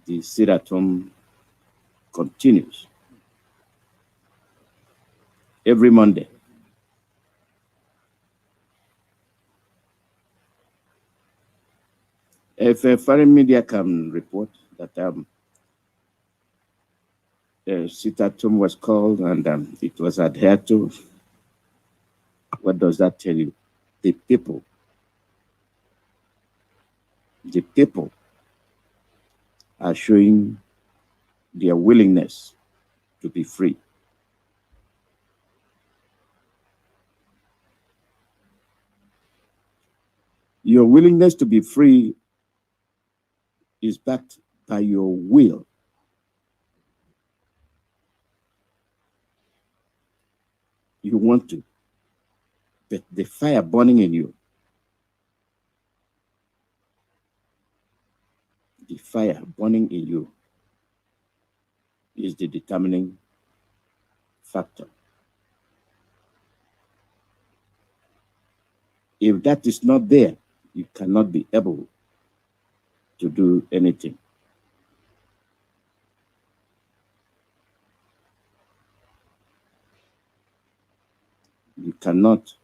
the sit-at-home continues every Monday. If a foreign media can report that sit-at-home was called and it was adhered to, what does that tell you? The people are showing their willingness to be free. Your willingness to be free is backed by your will. You want to, but the fire burning in you, the fire burning in you is the determining factor. If that is not there, you cannot be able to do anything. You cannot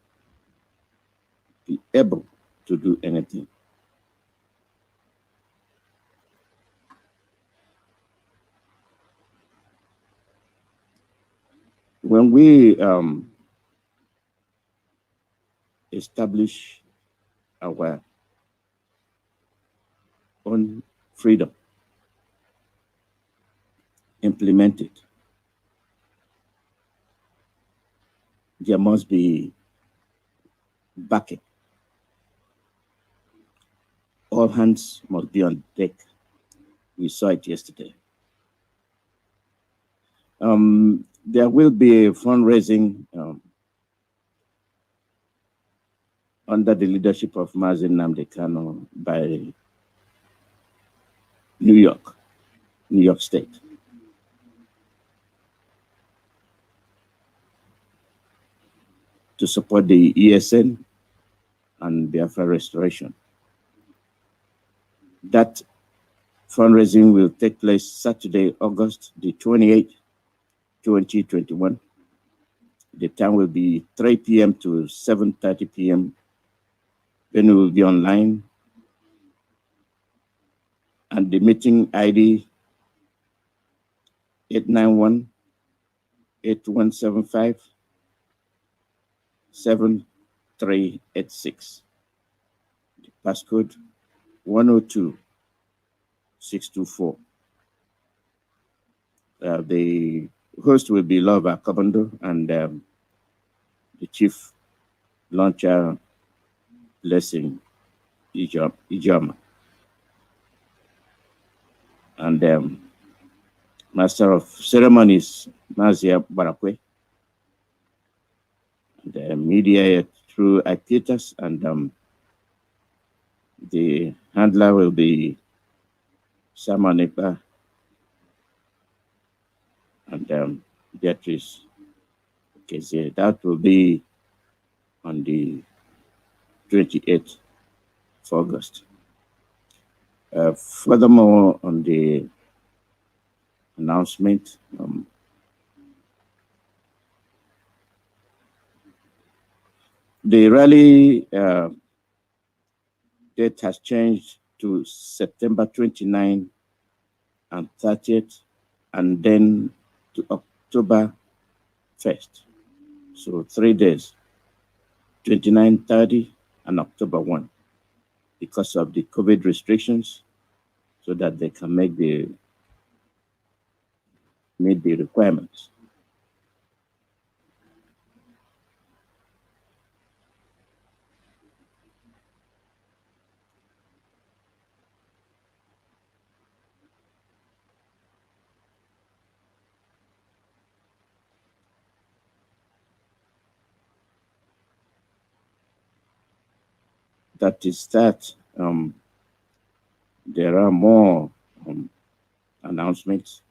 be able to do anything. When we establish our own freedom, implement it, there must be backing. All hands must be on deck. We saw it yesterday. There will be a fundraising under the leadership of Mazi Nnamdi Kanu by New York State. To support the ESN and Biafra restoration. That fundraising will take place Saturday, August the 28th, 2021. The time will be 3 p.m. to 7:30 p.m. Then we will be online. And the meeting ID 891-8175-7386. The passcode 102624. The host will be Lova Kabando and the chief launcher Blessing Ijama. And Master of Ceremonies Mazia Barakwe. The media through Ipietas, and the handler will be Samanepa and Beatrice. Okay, so that will be on the 28th of August. Furthermore, on the announcement, the rally date has changed to September 29th and 30th, and then to October 1st. So 3 days, 29, 30, and October 1, because of the COVID restrictions, so that they can meet the requirements. That is that. There are more announcements.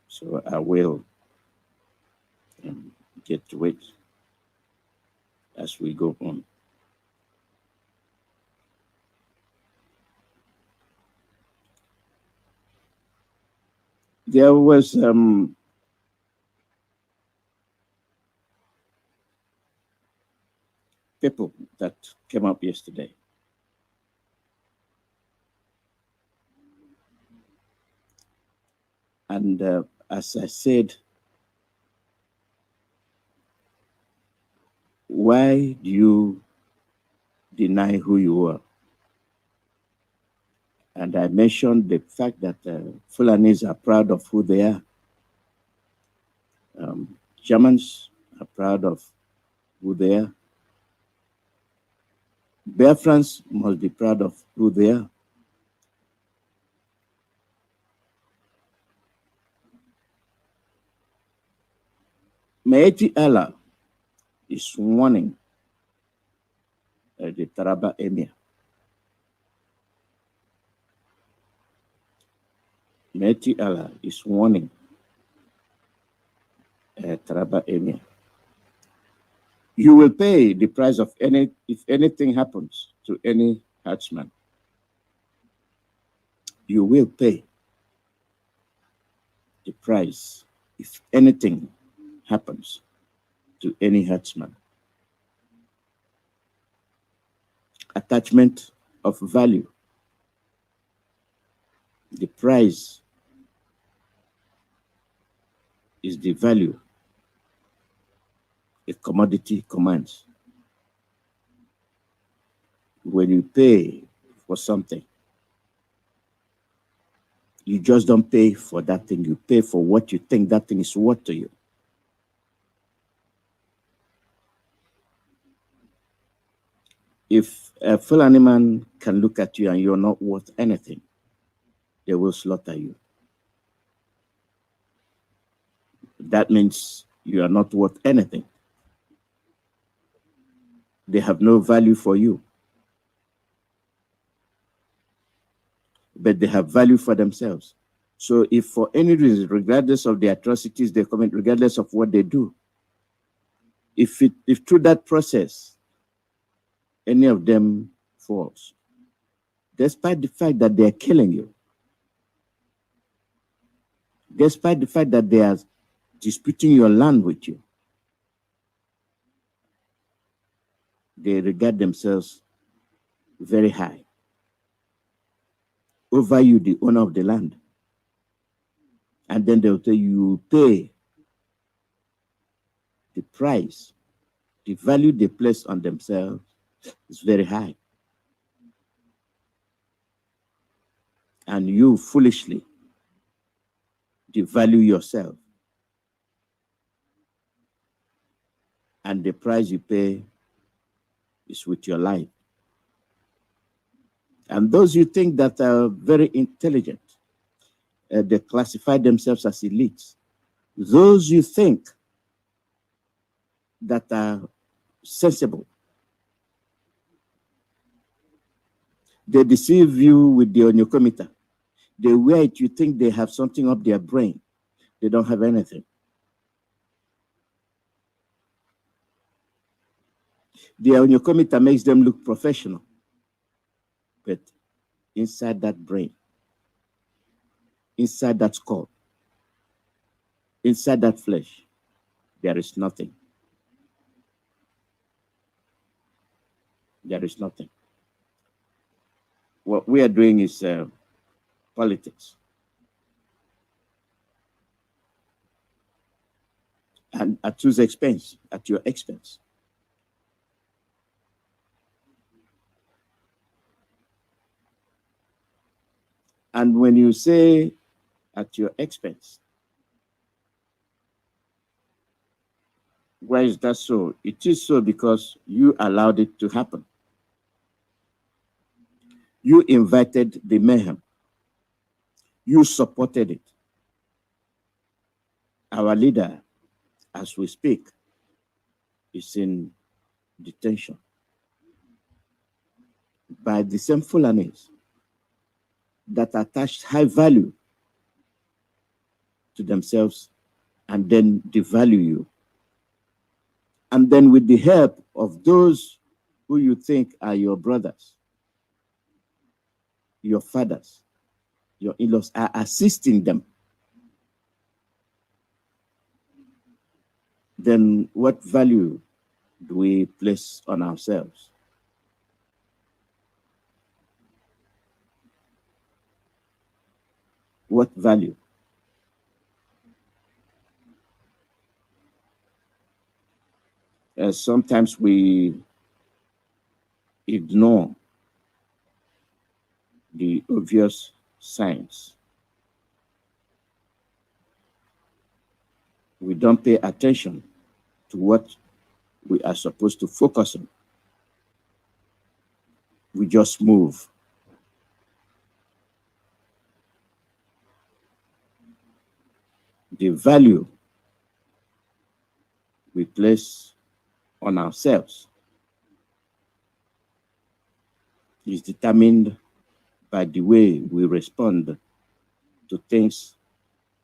So I will get to it as we go on. There was people that came up yesterday. And as I said, why do you deny who you are? And I mentioned the fact that Fulanis are proud of who they are. Germans are proud of who they are. Biafrans must be proud of who they are. Maeti Allah is warning the Taraba Emir. Maeti Allah is warning Taraba Emir. You will pay the price of if anything happens to any herdsman. You will pay the price if anything happens to any herdsman. Attachment of value. The price is the value a commodity commands. When you pay for something, you just don't pay for that thing. You pay for what you think that thing is worth to you. If a Fulani man can look at you and you're not worth anything, they will slaughter you. That means you are not worth anything. They have no value for you. But they have value for themselves. So if for any reason, regardless of the atrocities they commit, regardless of what they do, if through that process, any of them falls, despite the fact that they are killing you, despite the fact that they are disputing your land with you, they regard themselves very high over you, the owner of the land. And then they'll tell you pay the price, the value they place on themselves is very high. And you foolishly devalue yourself. And the price you pay is with your life. And those you think that are very intelligent, they classify themselves as elites. Those you think that are sensible, they deceive you with the onyokomita. They wear it, you think they have something up their brain. They don't have anything. The onyokomita makes them look professional. But inside that brain, inside that skull, inside that flesh, there is nothing. There is nothing. What we are doing is politics. And at whose expense? At your expense. And when you say at your expense, why is that so? It is so because you allowed it to happen. You invited the mayhem. You supported it. Our leader, as we speak, is in detention by the same Fulanis that attached high value to themselves and then devalue you. And then with the help of those who you think are your brothers, your fathers, your in-laws, are assisting them then what value do we place on ourselves? What value? Sometimes we ignore the obvious signs. We don't pay attention to what we are supposed to focus on. We just move. The value we place on ourselves is determined by the way we respond to things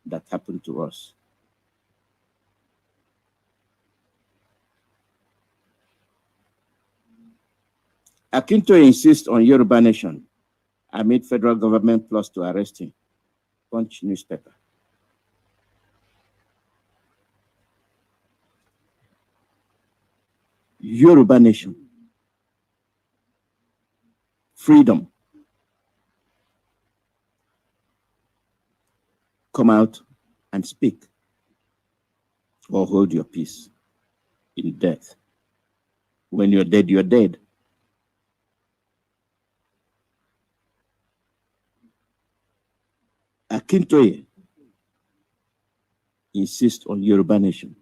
that happen to us. Akintoye insists on Yoruba nation amid federal government plots to arrest him. Punch newspaper. Yoruba nation. Freedom. Come out and speak, or hold your peace in death. When you're dead, you're dead. Akintoye insists on Yoruba nation.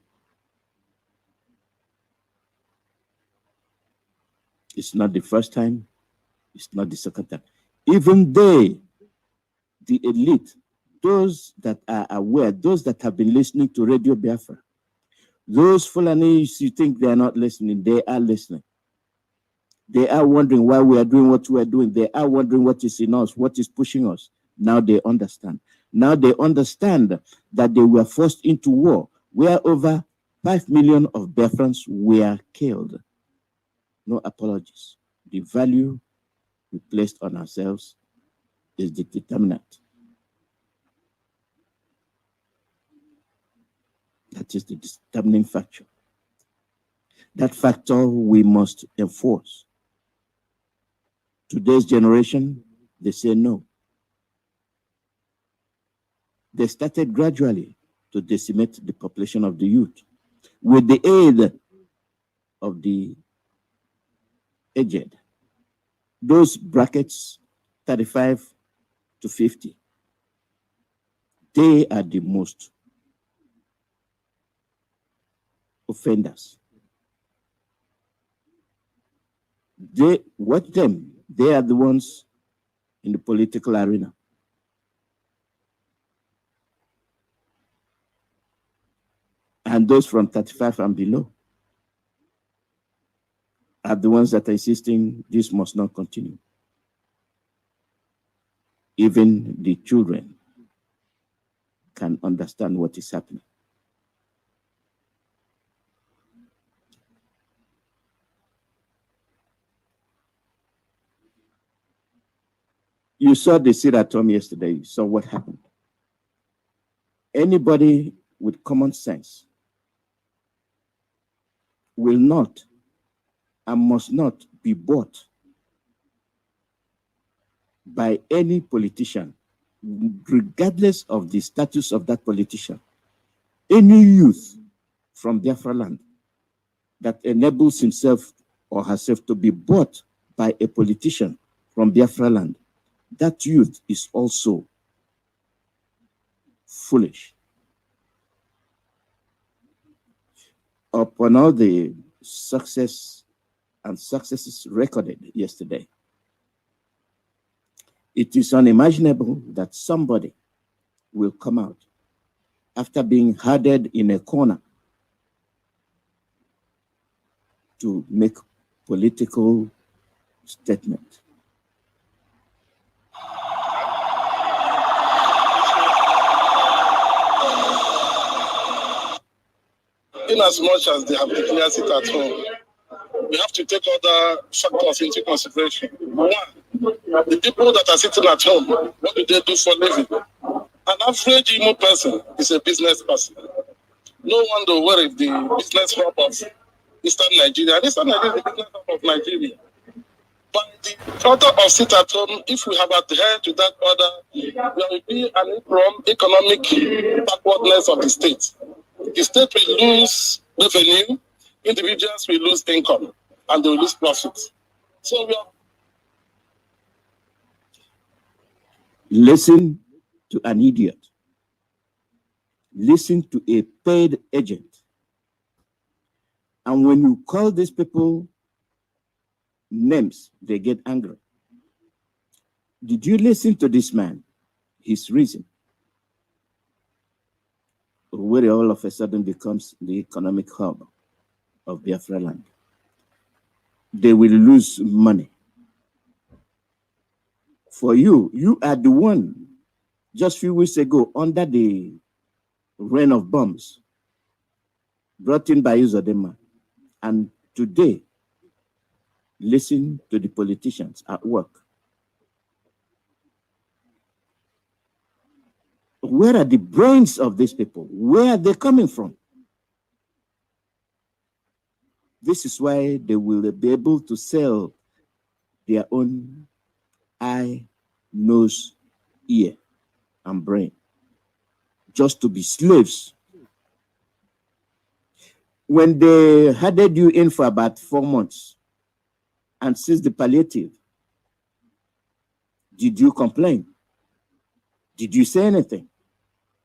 It's not the first time, it's not the second time. Even they, the elite, those that are aware, those that have been listening to Radio Biafra, those Fulanis you think they are not listening, they are listening. They are wondering why we are doing what we are doing. They are wondering what is in us, what is pushing us. Now they understand. Now they understand that they were forced into war where over 5 million of Biafrans were killed. No apologies. The value we placed on ourselves is the determinant. That is the determining factor. That factor we must enforce. Today's generation, they say no. They started gradually to decimate the population of the youth with the aid of the aged. Those brackets, 35 to 50, they are the most offenders. They are the ones in the political arena. And those from 35 and below are the ones that are insisting this must not continue. Even the children can understand what is happening. You saw the sit at home yesterday. You saw what happened. Anybody with common sense will not and must not be bought by any politician, regardless of the status of that politician. Any youth from Biafra land that enables himself or herself to be bought by a politician from Biafra land, that youth is also foolish. Upon all the successes recorded yesterday, it is unimaginable that somebody will come out after being herded in a corner to make political statement. In as much as they have declared it at home, we have to take other factors into consideration. One, the people that are sitting at home, what do they do for a living? An average human person is a business person. No wonder worry the business hub of Eastern Nigeria. Eastern Nigeria is the business hub of Nigeria. By the order of sit at home, if we have adhered to that order, there will be an economic backwardness of the state. The state will lose revenue, individuals will lose income, and they will lose profits. So we are. Listen to an idiot. Listen to a paid agent. And when you call these people names, they get angry. Did you listen to this man? His reason. Where all of a sudden becomes the economic hub of Biafra land. They will lose money. For you, you are the one just a few weeks ago under the rain of bombs brought in by Uzodema. And today, listen to the politicians at work. Where are the brains of these people? Where are they coming from? This is why they will be able to sell their own eye, nose, ear, and brain just to be slaves. When they handed you in for about 4 months and seized the palliative, did you complain? Did you say anything?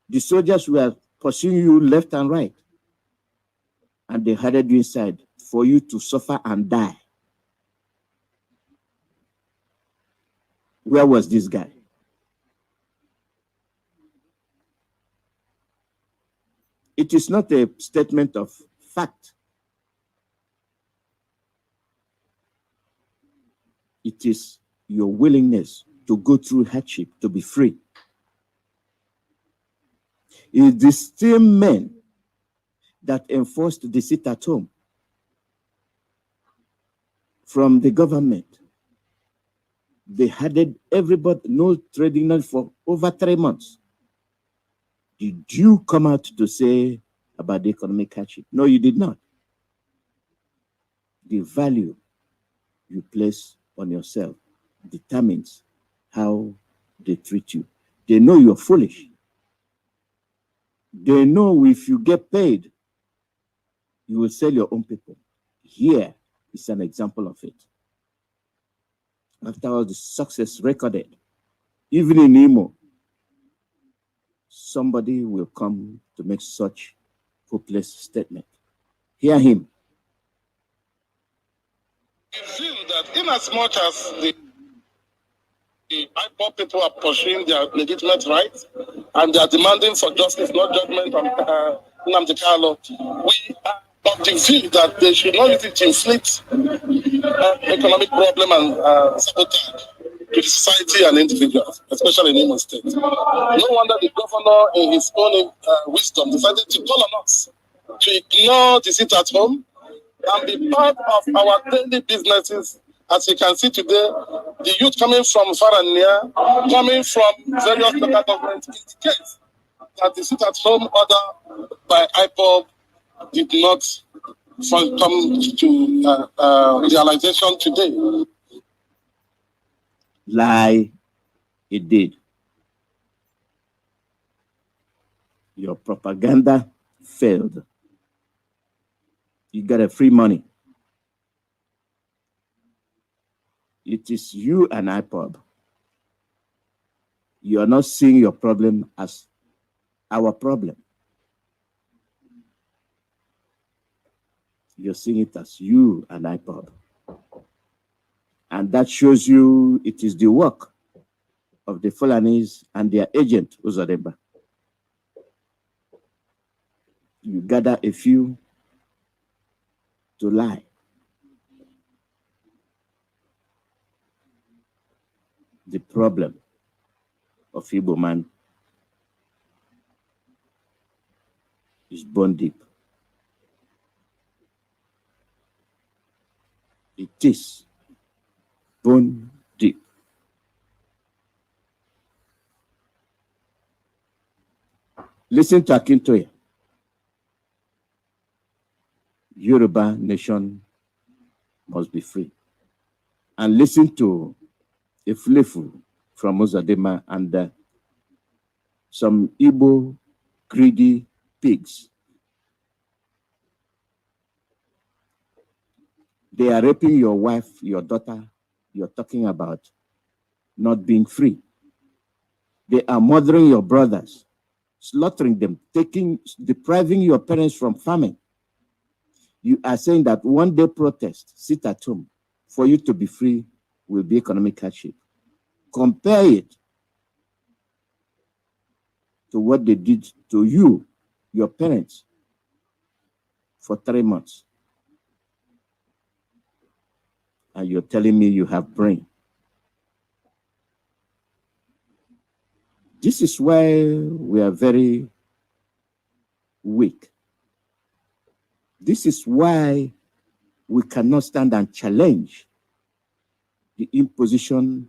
The soldiers were pursuing you left and right, and they handed you inside for you to suffer and die. Where was this guy? It is not a statement of fact. It is your willingness to go through hardship to be free. It is the same men that enforced the sit at home from the government. They had everybody no trading for over 3 months. Did you come out to say about the economic hardship? No, you did not. The value you place on yourself determines how they treat you. They know you're foolish. They know if you get paid, you will sell your own people. Here is an example of it. After all the success recorded, even in Imo, somebody will come to make such hopeless statement. Hear him. We feel that in as much as the Ipob people are pursuing their legitimate rights and they are demanding for justice, not judgment on Nnamdi, we are of the view that they should not use it to inflict economic problem and sabotage to the society and individuals, especially in Imo State. No wonder the governor, in his own wisdom, decided to call on us to ignore the sit at home and be part of our daily businesses. As you can see today, the youth coming from far and near, coming from various local governments, indicates that the sit at home order by Ipob did not come to realization today. Lie, it did. Your propaganda failed. You got a free money. It is you and Ipob. You are not seeing your problem as our problem. You're seeing it as you and Ipob. And that shows you it is the work of the Fulanis and their agent, Uzodema. You gather a few to lie. The problem of Igbo man is bone deep. It is bone deep. Listen to Akintoye. Yoruba nation must be free. And listen to a flefu from Uzodimma and some Igbo greedy pigs. They are raping your wife, your daughter. You're talking about not being free. They are murdering your brothers, slaughtering them, depriving your parents from farming. You are saying that one day protest, sit at home, for you to be free will be economic hardship. Compare it to what they did to you, your parents, for 3 months. And you're telling me you have brain. This is why we are very weak. This is why we cannot stand and challenge the imposition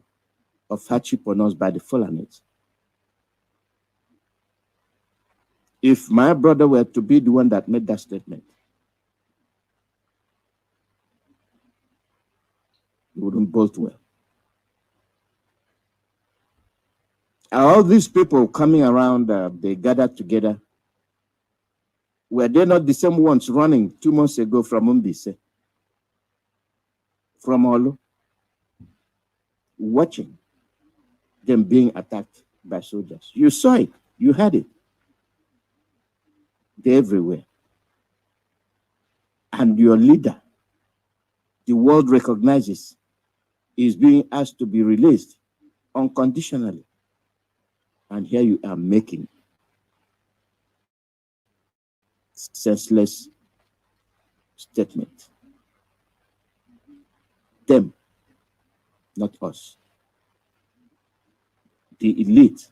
of hardship on us by the Fulanis. If my brother were to be the one that made that statement, it wouldn't bolt well. All these people coming around, they gathered together. Were they not the same ones running 2 months ago from Umbise, from Olu, watching them being attacked by soldiers? You saw it, you heard it. They're everywhere. And your leader, the world recognizes, is being asked to be released unconditionally. And here you are making senseless statement. Them, not us. The elite,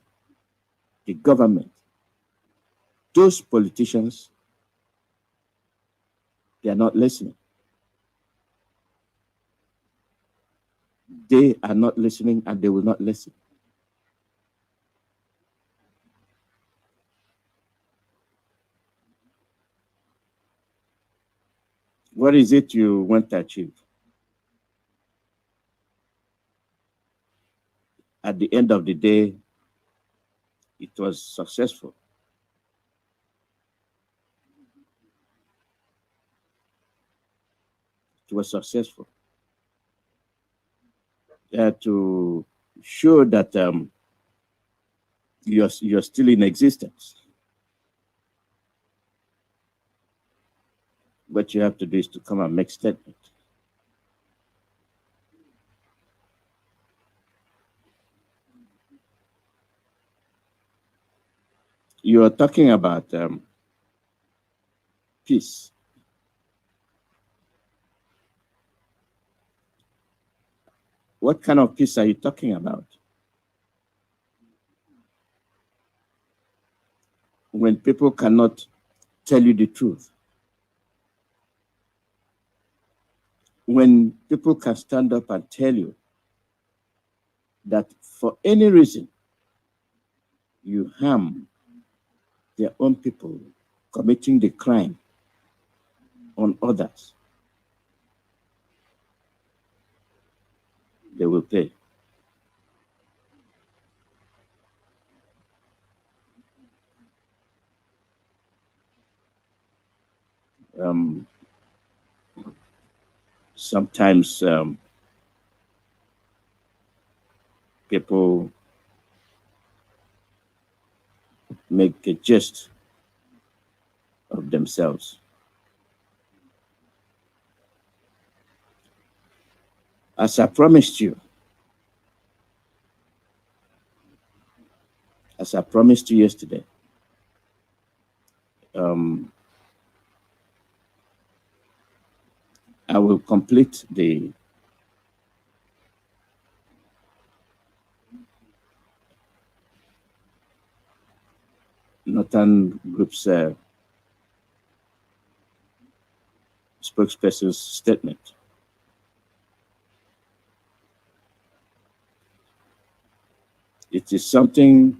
the government, those politicians, they are not listening. They are not listening and they will not listen. What is it you want to achieve? At the end of the day, it was successful. It was successful. To show that you're still in existence. What you have to do is to come and make statement. You are talking about peace. What kind of peace are you talking about? When people cannot tell you the truth. When people can stand up and tell you that for any reason you harm their own people committing the crime on others, they will pay. Sometimes people make a jest of themselves. As I promised you, as I promised you yesterday, I will complete the Northern Group's spokesperson's statement. It is something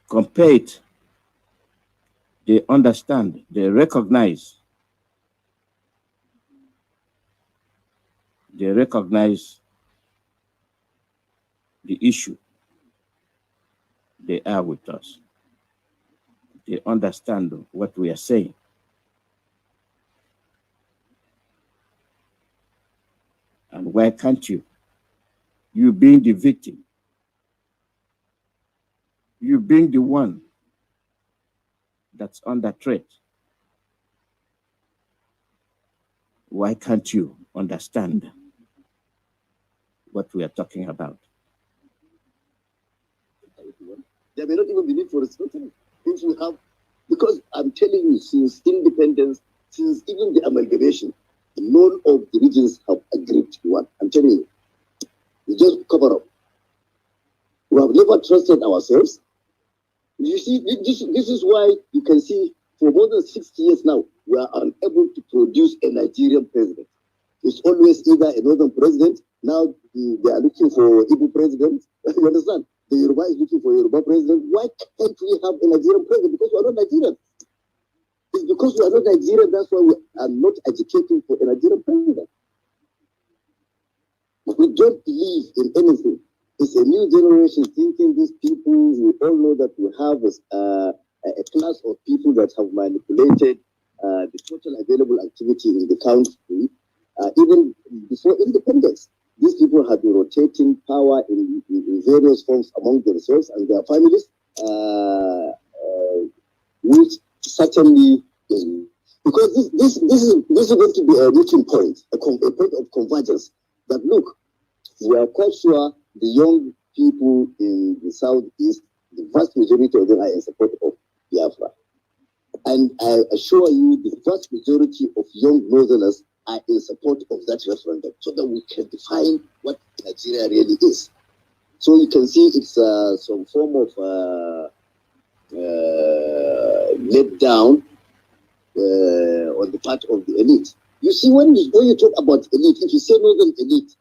compare it They understand, they recognize the issue. They are with us. They understand what we are saying. And why can't you? You being the victim, you being the one that's under threat, why can't you understand what we are talking about? There may not even be need for respecting things we have, because I'm telling you, since independence, since even the amalgamation, none of the regions have agreed to one. I'm telling you, it's just cover up. We have never trusted ourselves. You see, this is why you can see for more than 60 years now, we are unable to produce a Nigerian president. It's always either a northern president. Now they are looking for Igbo president. You understand? The Yoruba is looking for a Yoruba president. Why can't we have a Nigerian president? Because we are not Nigerian. It's because we are not Nigerian. That's why we are not educating for a Nigerian president. We don't believe in anything. It's a new generation thinking. These people, we all know that we have a class of people that have manipulated the total available activity in the country. Even before independence, these people have been rotating power in various forms among themselves and their families, which certainly is, because this is going to be a reaching point, a point of convergence. That look, we are quite sure the young people in the southeast, the vast majority of them are in support of Biafra, and I assure you, the vast majority of young northerners are in support of that referendum, so that we can define what Nigeria really is. So you can see it's some form of let down on the part of the elite. You see, when you talk about elite, if you say northern elite,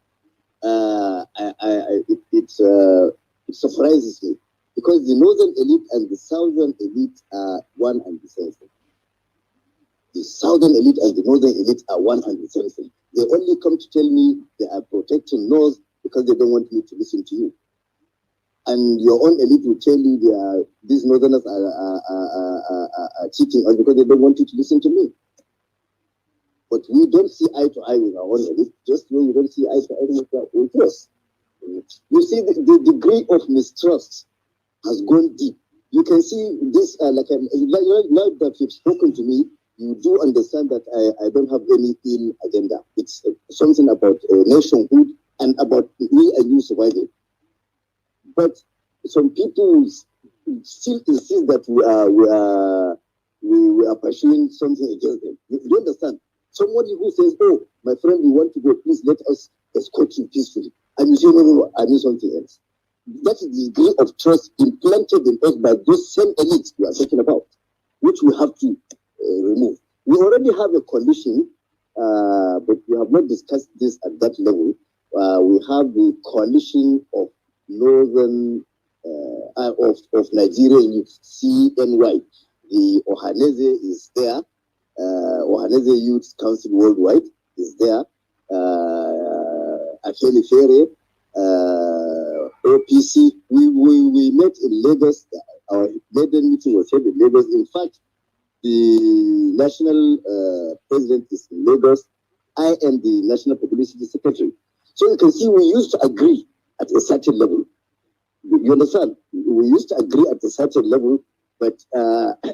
it surprises me, because the northern elite and the southern elite are one and the same thing. The southern elite and the northern elite are one and the same thing. They only come to tell me they are protecting North because they don't want me to listen to you. And your own elite will tell you these northerners are cheating us because they don't want you to listen to me. But we don't see eye to eye with our own elite, just when you don't see eye to eye with our own trust. You see, the degree of mistrust has gone deep. You can see this, now that you've spoken to me, you do understand that I don't have any ill agenda. It's something about nationhood and about me and you surviving. But some people still insist that we are pursuing something against them. You understand? Somebody who says, "Oh, my friend, we want to go. Please let us escort you peacefully," and you say, "No, I need something else." That is the degree of trust implanted in us by those same elites we are talking about, which we have to remove. We already have a coalition, but we have not discussed this at that level. We have the coalition of northern of Nigeria youth, CNY. The Ohaneze is there. Ohaneze Youth Council Worldwide is there. Afeni Fere, OPC. We met in Lagos. Our maiden meeting was held in Lagos. In fact, the national president is in Lagos. I am the national publicity secretary. So you can see we used to agree at a certain level. You understand? We used to agree at a certain level, but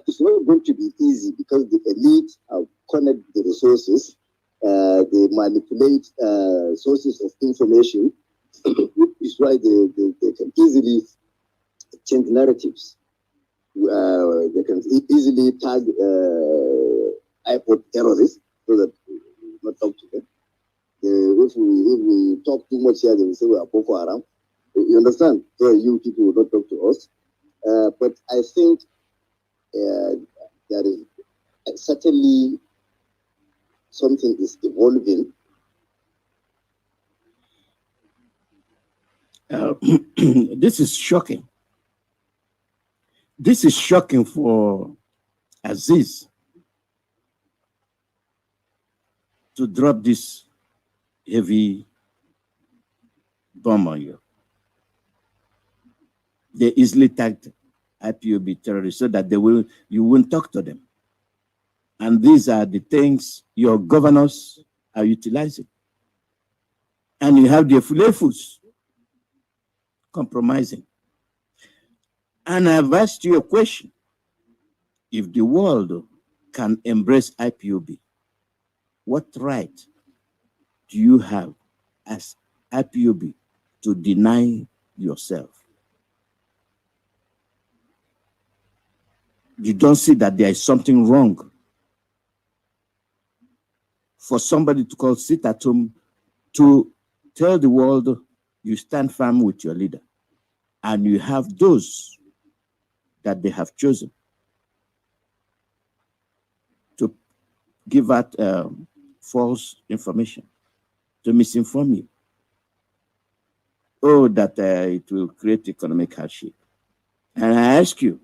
it's not going to be easy because the elite have cornered the resources. They manipulate sources of information, which is why they can easily change narratives. They can easily tag Ipob terrorists so that we will not talk to them. If we talk too much here, they will say we are Boko Haram. You understand? So you people will not talk to us. But I think there is certainly something is evolving. This is shocking. This is shocking for Aziz to drop this heavy bomb on you. They easily tagged IPOB terrorists so that you won't talk to them. And these are the things your governors are utilizing. And you have the Fulefus compromising. And I've asked you a question. If the world can embrace IPOB, what right do you have as IPOB to deny yourself? You don't see that there is something wrong for somebody to call sit at home to tell the world you stand firm with your leader, and you have those that they have chosen to give out false information, to misinform you. Oh, that it will create economic hardship. And I ask you,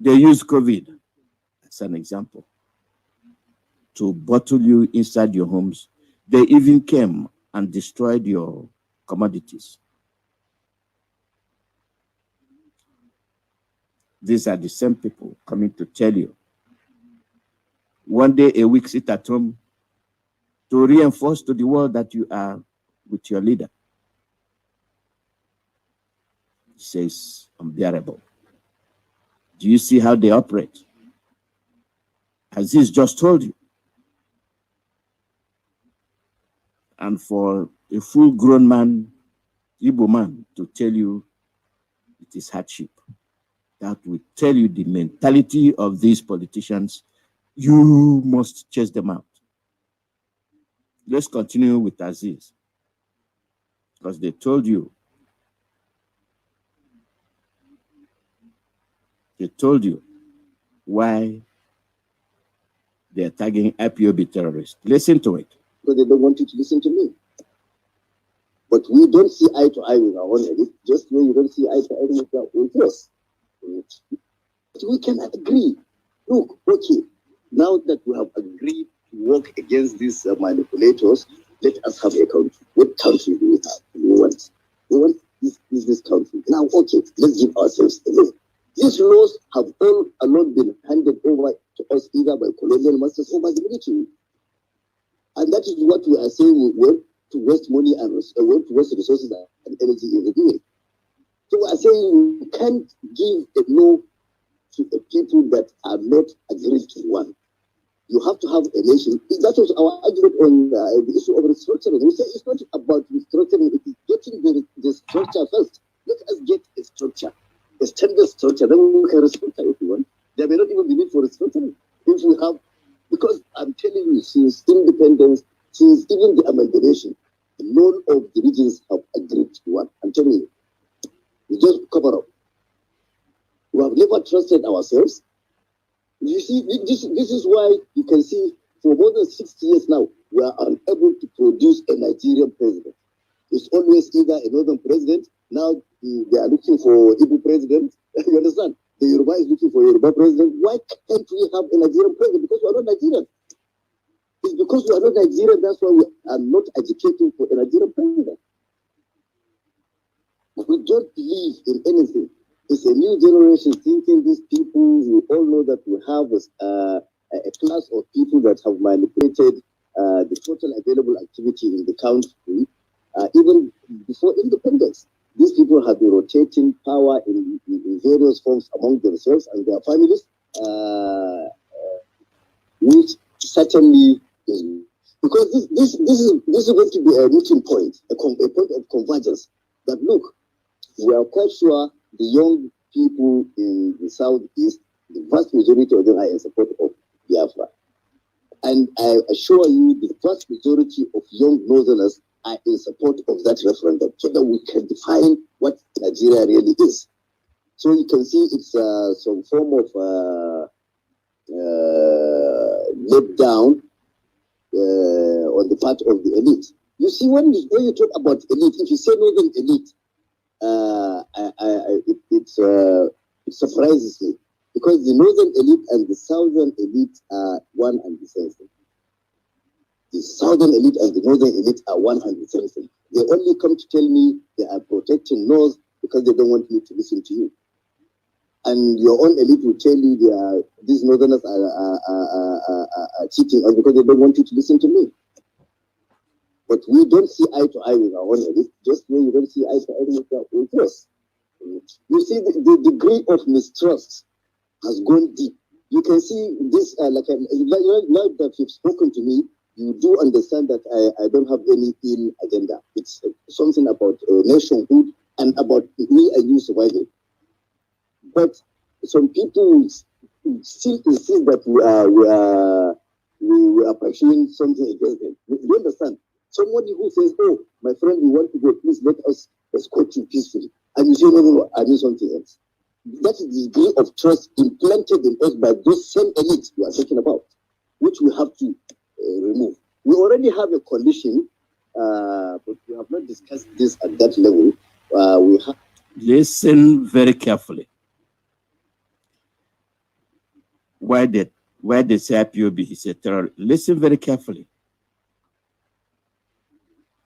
they use COVID as an example to bottle you inside your homes. They even came and destroyed your commodities. These are the same people coming to tell you one day a week sit at home to reinforce to the world that you are with your leader. He says, unbearable. Do you see how they operate? Aziz just told you. And for a full-grown man, Igbo man, to tell you it is hardship, that will tell you the mentality of these politicians. You must chase them out. Let's continue with Aziz, because they told you. They told you why they're tagging IPOB terrorists. Listen to it. Because they don't want you to listen to me. But we don't see eye to eye with our own elite, just when you don't see eye to eye with your own force. But we can agree. Look, okay, now that we have agreed to work against these manipulators, let us have a country. What country do we have? We want this country. Now, okay, let's give ourselves a look. These laws have all along been handed over to us either by colonial masters or by the military. And that is what we are saying we want to waste money and want to waste resources and energy in the doing. So we are saying we can't give a law to the people that are not agreed to one. You have to have a nation. That was our argument on the issue of restructuring. We say it's not about restructuring, it is getting the structure first. Let us get a structure, a standard structure, then we can restructure if we want. There may not even be need for restructuring if we have, because I'm telling you, since independence, since even the amalgamation, none of the regions have agreed to one. I'm telling you. We just cover up. We have never trusted ourselves. You see, this is why you can see for more than 60 years now, we are unable to produce a Nigerian president. It's always either a northern president, now they are looking for Igbo president. You understand? The Yoruba is looking for a Yoruba president. Why can't we have a Nigerian president? Because we are not Nigerian. It's because we are not Nigerian, that's why we are not agitating for a Nigerian president. We don't believe in anything. It's a new generation thinking. These people, we all know that we have a class of people that have manipulated the total available activity in the country, even before independence. These people have been rotating power in various forms among themselves and their families, which certainly is, because this is going to be a meeting point, a point of convergence. That look, we are quite sure the young people in the southeast, the vast majority of them are in support of Biafra. And I assure you, the vast majority of young northerners are in support of that referendum, so that we can define what Nigeria really is. So you can see it's some form of let down on the part of the elite. You see, when you talk about elite, if you say northern elite, it surprises me. because the northern elite and the southern elite are one and the same thing. The southern elite and the northern elite are one and the same thing. They only come to tell me they are protecting North because they don't want me to listen to you. And your own elite will tell you these northerners are cheating us because they don't want you to listen to me. But we don't see eye to eye with our own elite, just when you don't see eye to eye with us. You see, the degree of mistrust has gone deep. You can see this, now that you've spoken to me, you do understand that I don't have any ill agenda. It's something about nationhood and about me and you surviving. But some people still insist that we are pursuing something against them. You understand? Somebody who says, "Oh, my friend, we want to go. Please let us escort you peacefully," and you say, "No, I need something else." That is the degree of trust implanted in us by those same elites we are talking about, which we have to remove. We already have a coalition, but we have not discussed this at that level. Listen very carefully. Why they say IPOB is a terror? Listen very carefully.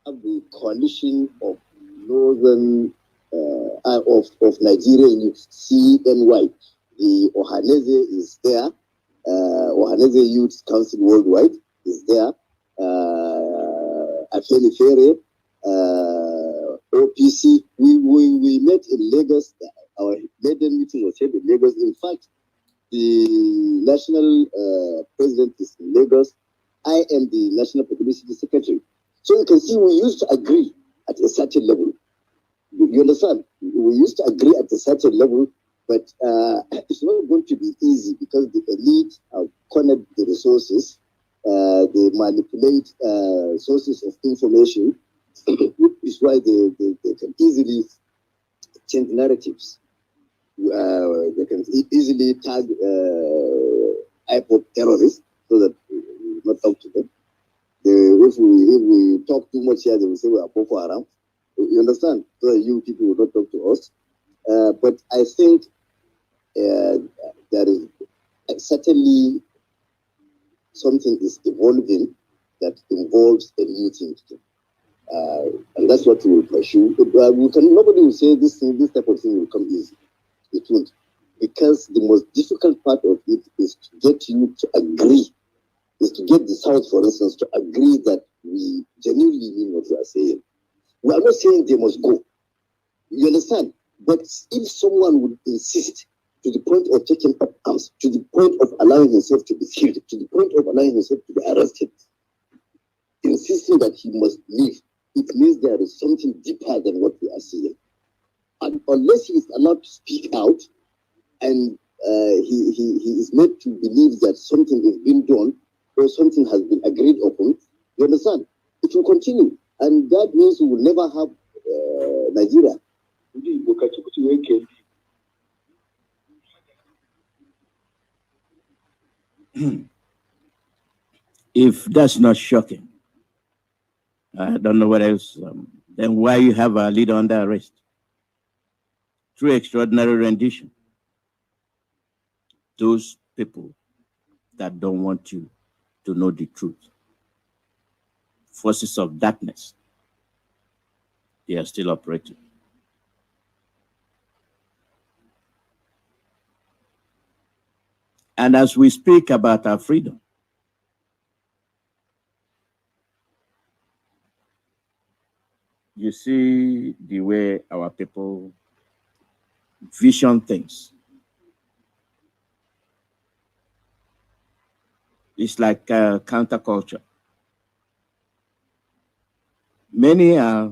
The coalition of northern of Nigeria youth, CNY. The Ohaneze is there. Ohaneze Youth Council Worldwide is there. Afeni Fere, OPC. We met in Lagos. Our maiden meeting was held in Lagos. In fact, the national president is in Lagos. I am the national publicity secretary. So you can see we used to agree at a certain level. You understand? We used to agree at a certain level, but it's not going to be easy because the elite have cornered the resources. They manipulate sources of information, which is why they can easily change narratives. They can easily tag Ipob terrorists so that we will not talk to them. If we talk too much here, they will say we are Boko Haram. You understand? So you people will not talk to us. But I think there is certainly something is evolving that involves a new thing. And that's what we will pursue. Nobody will say this type of thing will come easy. It won't. Because the most difficult part of it is to get you to agree, is to get the South, for instance, to agree that we genuinely mean what we are saying. We are not saying they must go. You understand? But if someone would insist to the point of taking up arms, to the point of allowing himself to be killed, to the point of allowing himself to be arrested, insisting that he must leave, it means there is something deeper than what we are seeing. And unless he is allowed to speak out and he is made to believe that something is being done or something has been agreed upon, you understand? It will continue. And that means we will never have Nigeria. If that's not shocking, I don't know what else. Then why you have a leader under arrest? Through extraordinary rendition. Those people that don't want you to know the truth. Forces of darkness. They are still operating. And as we speak about our freedom, you see the way our people vision things. It's like counterculture. Many are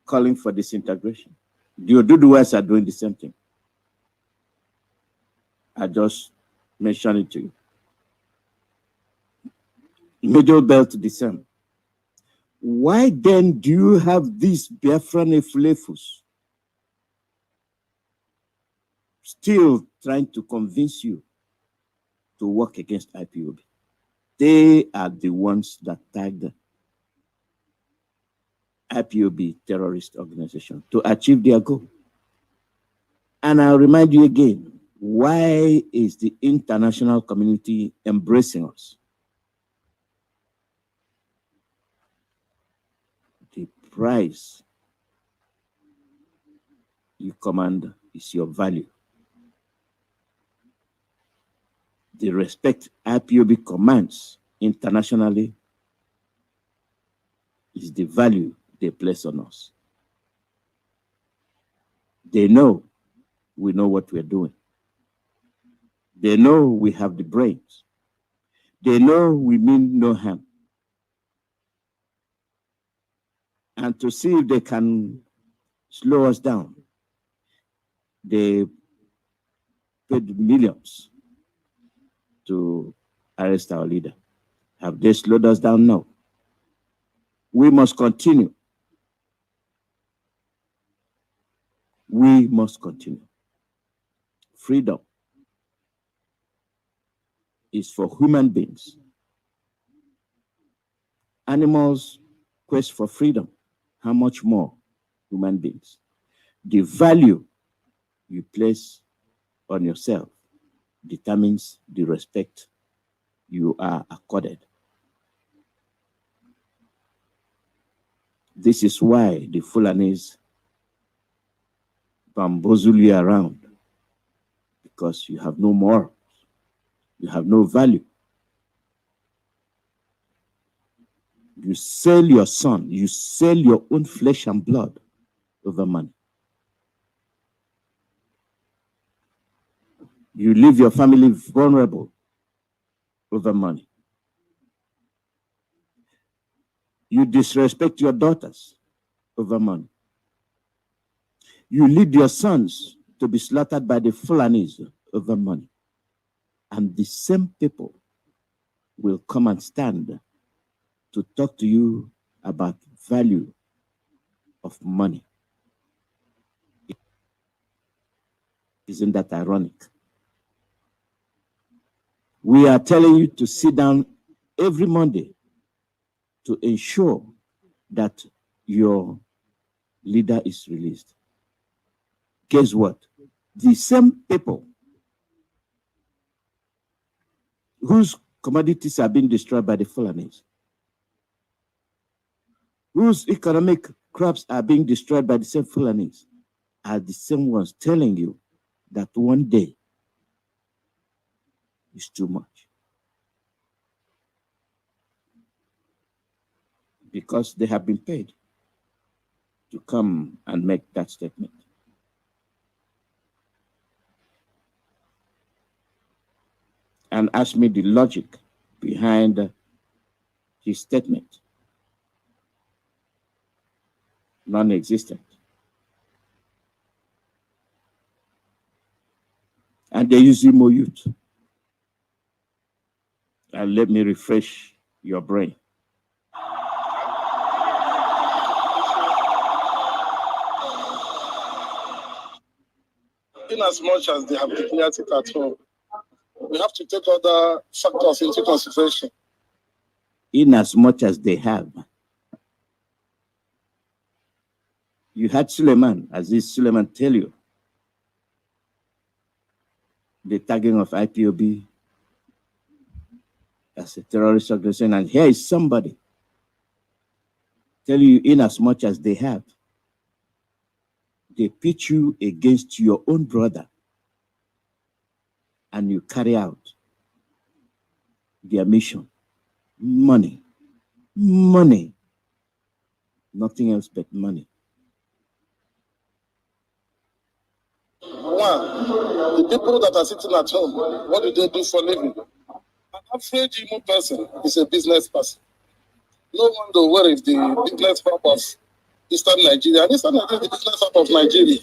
calling for disintegration. The Oduduwas are doing the same thing. I just mentioned it to you. Middle belt the same. Why then do you have these Biafran Eflefus still trying to convince you to work against IPOB? They are the ones that tagged IPOB terrorist organization to achieve their goal. And I'll remind you again, Why is the international community embracing us? The price you command is your value. The respect IPOB commands internationally is the value they place on us. They know we know what we're doing. They know we have the brains. They know we mean no harm. And to see if they can slow us down, they paid millions to arrest our leader. Have they slowed us down? No. We must continue. We must continue. Freedom is for human beings. Animals quest for freedom. How much more human beings? The value you place on yourself determines the respect you are accorded. This is why the Fulanis bamboozle you around, because you have no morals, you have no value. You sell your son, you sell your own flesh and blood over money. You leave your family vulnerable over money. You disrespect your daughters over money. You lead your sons to be slaughtered by the Fulanis over money. And the same people will come and stand to talk to you about value of money. Isn't that ironic? We are telling you to sit down every Monday to ensure that your leader is released. Guess what? The same people whose commodities are being destroyed by the Fulanis, whose economic crops are being destroyed by the same Fulanis, are the same ones telling you that one day is too much. Because they have been paid to come and make that statement. And ask me the logic behind his statement. Non-existent. And they use Imo youth. And let me refresh your brain. In as much as they have declared it at home, we have to take other factors into consideration. In as much as they have. You had Suleiman, Aziz Suleiman, tell you the tagging of IPOB as a terrorist organization, and here is somebody tell you in as much as they have, they pitch you against your own brother and you carry out their mission. Money. Money. Nothing else but money. One, the people that are sitting at home, what do they do for a living? An average Imo person is a business person. No wonder where is the business hub of Eastern Nigeria. And Eastern Nigeria is the business hub of Nigeria.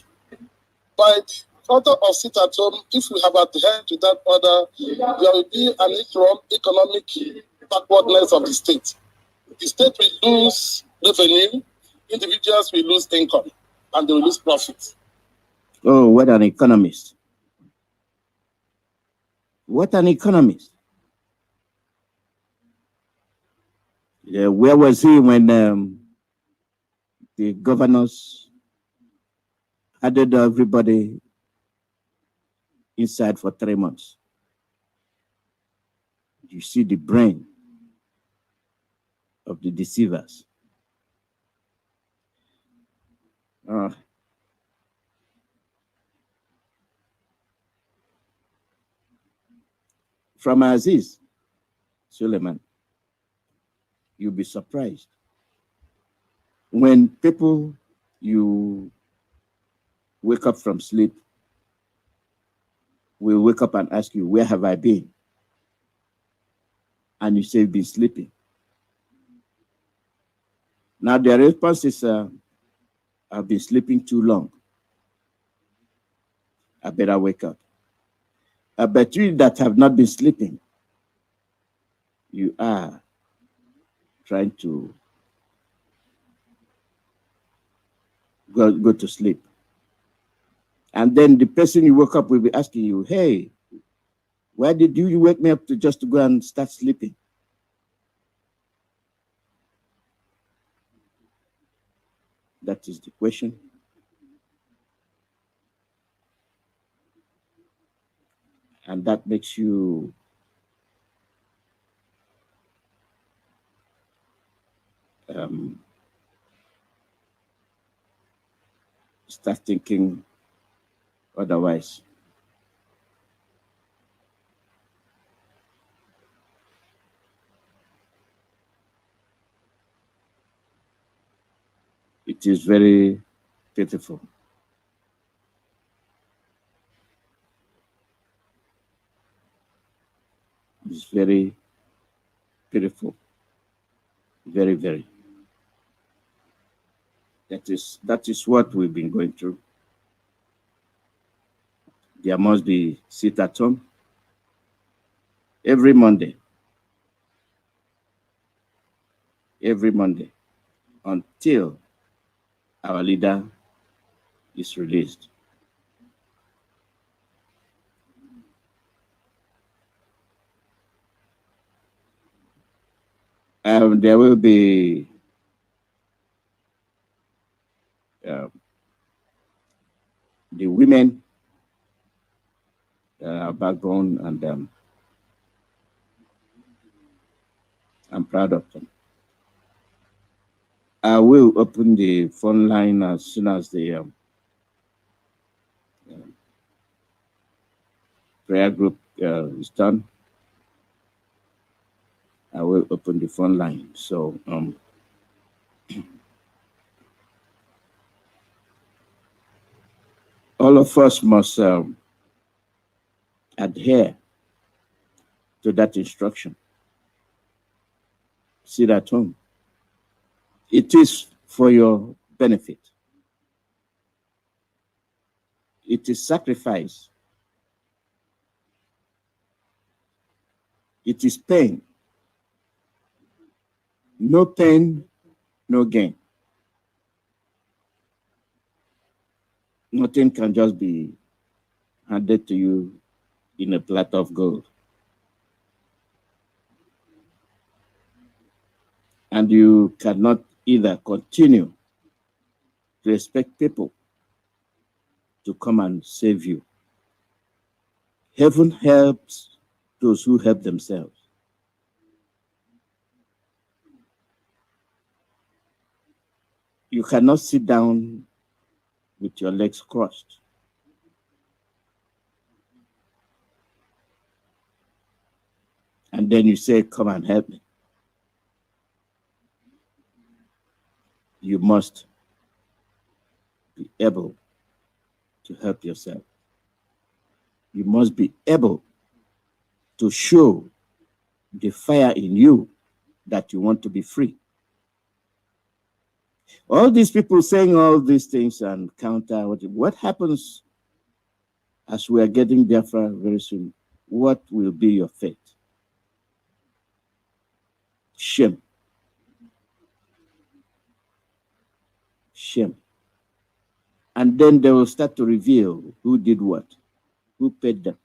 By the order of sit at home, if we have adhered to that order, there will be an economic backwardness of the state. The state will lose revenue, individuals will lose income, and they will lose profit. Oh, what an economist. What an economist. Yeah, where was he when the governors added everybody inside for 3 months. You see the brain of the deceivers. From Aziz Suleiman, you'll be surprised. When people, you wake up from sleep, will wake up and ask you, where have I been? And you say, you've been sleeping. Now their response is, I've been sleeping too long. I better wake up. But you that have not been sleeping, you are trying to go to sleep. And then the person you woke up will be asking you, hey, why did you wake me up just to go and start sleeping? That is the question. And that makes you start thinking otherwise. It is very pitiful. It's very pitiful. Very, very. That is what we've been going through. There must be sit at home every Monday until our leader is released. There will be the women are backbone, and I'm proud of them. I will open the phone line as soon as the prayer group is done. I will open the phone line. So all of us must adhere to that instruction. Sit at home. It is for your benefit. It is sacrifice. It is pain. No pain, no gain. Nothing can just be handed to you in a platter of gold. And you cannot either continue to expect people to come and save you. Heaven helps those who help themselves. You cannot sit down with your legs crossed. And then you say, come and help me. You must be able to help yourself. You must be able to show the fire in you that you want to be free. All these people saying all these things and counter, what happens as we are getting Biafra very soon? What will be your fate? Shame. Shame. And then they will start to reveal who did what, who paid them.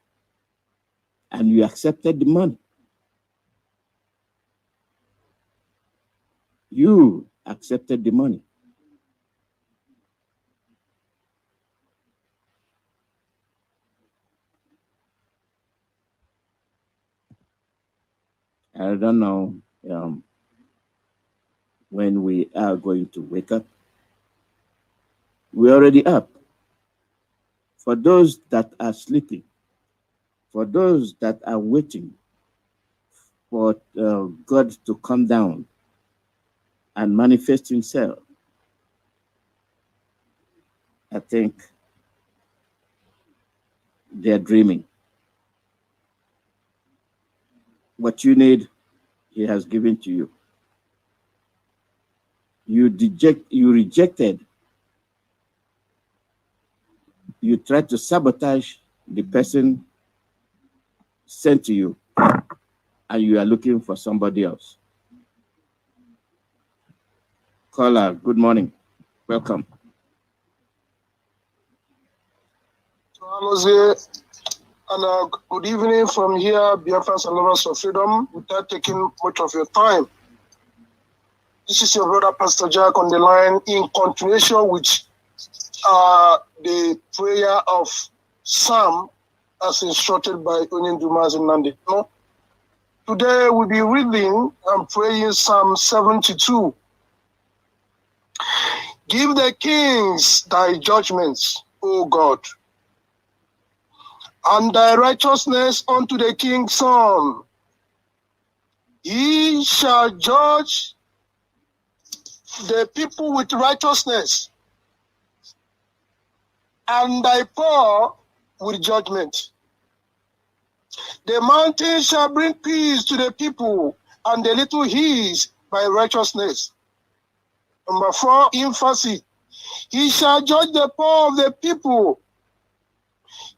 And you accepted the money. You accepted the money. I don't know when we are going to wake up. We're already up. For those that are sleeping, for those that are waiting for God to come down and manifest himself, I think they're dreaming. What you need, he has given to you. You rejected, you tried to sabotage the person sent to you, and you are looking for somebody else. Caller, good morning. Welcome. Alozie, and good evening from here, Biafra and lovers of freedom, without taking much of your time. This is your brother, Pastor Jack, on the line in continuation with the prayer of Psalm as instructed by Mazi Nnamdi. No? Today we'll be reading and praying Psalm 72. Give the kings thy judgments, O God, and thy righteousness unto the king's son. He shall judge the people with righteousness, and thy poor with judgment. The mountains shall bring peace to the people, and the little hills by righteousness. Number 4, emphasis. He shall judge the poor of the people.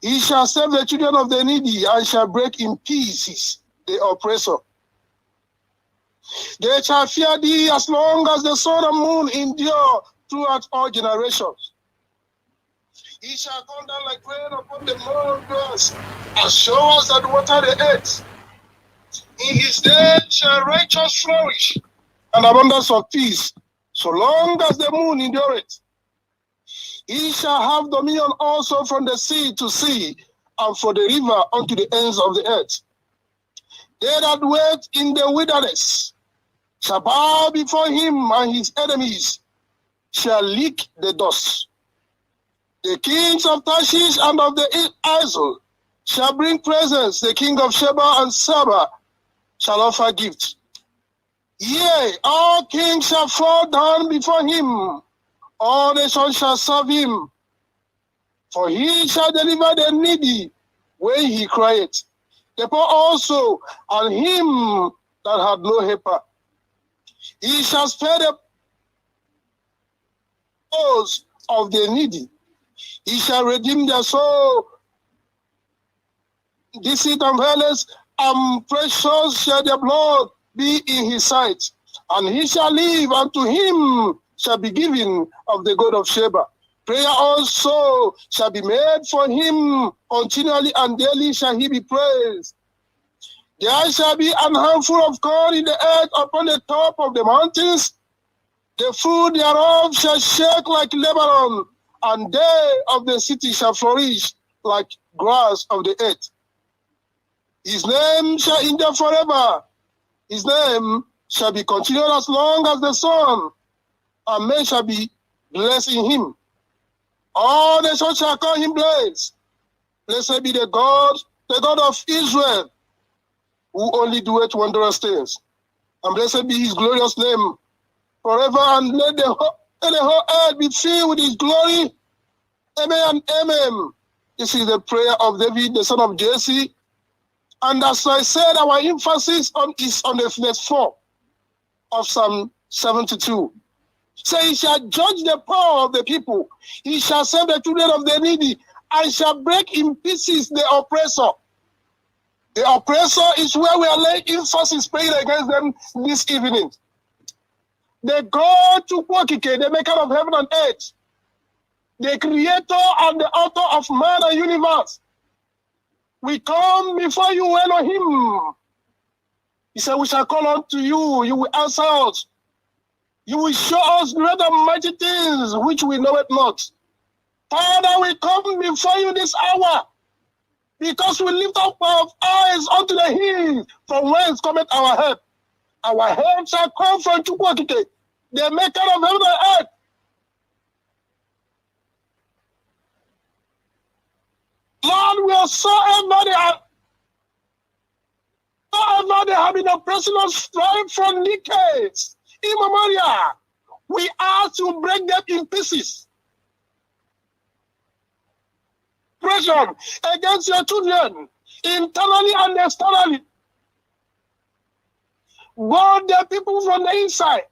He shall save the children of the needy, and shall break in pieces the oppressor. They shall fear thee as long as the sun and moon endure throughout all generations. He shall come down like rain upon the mown grass, as showers that water the earth. In his day shall righteousness flourish, and abundance of peace, so long as the moon endureth. He shall have dominion also from the sea to sea, and for the river unto the ends of the earth. They that wait in the wilderness shall bow before him, and his enemies shall lick the dust. The kings of Tarshish and of the Isle shall bring presents. The king of Sheba and Saba shall offer gifts. Yea, all kings shall fall down before him. All nations shall serve him. For he shall deliver the needy when he crieth, the poor also, and him that had no helper. He shall spare the souls of the needy. He shall redeem their soul. Deceit and violence and precious shall their blood be in his sight. And he shall live, and to him shall be given of the God of Sheba. Prayer also shall be made for him continually, and daily shall he be praised. There shall be an handful of corn in the earth upon the top of the mountains. The fruit thereof shall shake like Lebanon, and they of the city shall flourish like grass of the earth. His name shall endure forever. His name shall be continued as long as the sun, and men shall be blessed in him. All nations shall call him blessed. Blessed be the God of Israel, who only doeth wondrous things. And blessed be his glorious name forever, and let the whole earth be filled with his glory. Amen and amen. This is the prayer of David, the son of Jesse. And as I said, our emphasis is on the verse 4 of Psalm 72. So he shall judge the poor of the people. He shall save the children of the needy, and shall break in pieces the oppressor. The oppressor is where we are laying emphasis, praying against them this evening. The God Chukwuemeka, the maker of heaven and earth, the creator and the author of man and universe. We come before you, Elohim. He said, we shall call unto you, you will answer us. You will show us great and mighty things which we know it not. Father, we come before you this hour because we lift up our eyes unto the hills, from whence cometh our help. Our help shall come from Chukwuemeka, the maker of heaven and earth. Lord, wheresoever they have been oppressing us strife from decades immemorial, we ask to break them in pieces. Pressure against your children, internally and externally. Both the people from the inside,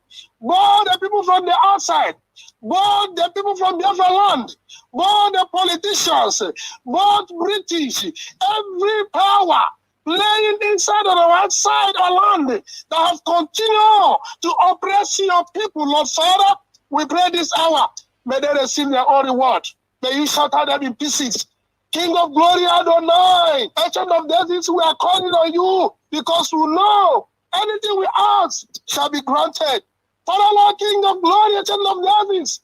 both the people from the outside, both the people from Biafra land, both the politicians, both British, every power playing inside or outside our land that have continued to oppress your people, Lord Father, we pray this hour, may they receive their own reward. May you shatter them in pieces. King of glory, Adonai, Ancient of Days, we are calling on you because we know anything we ask shall be granted. Father, Lord, King of glory, Ancient of Days,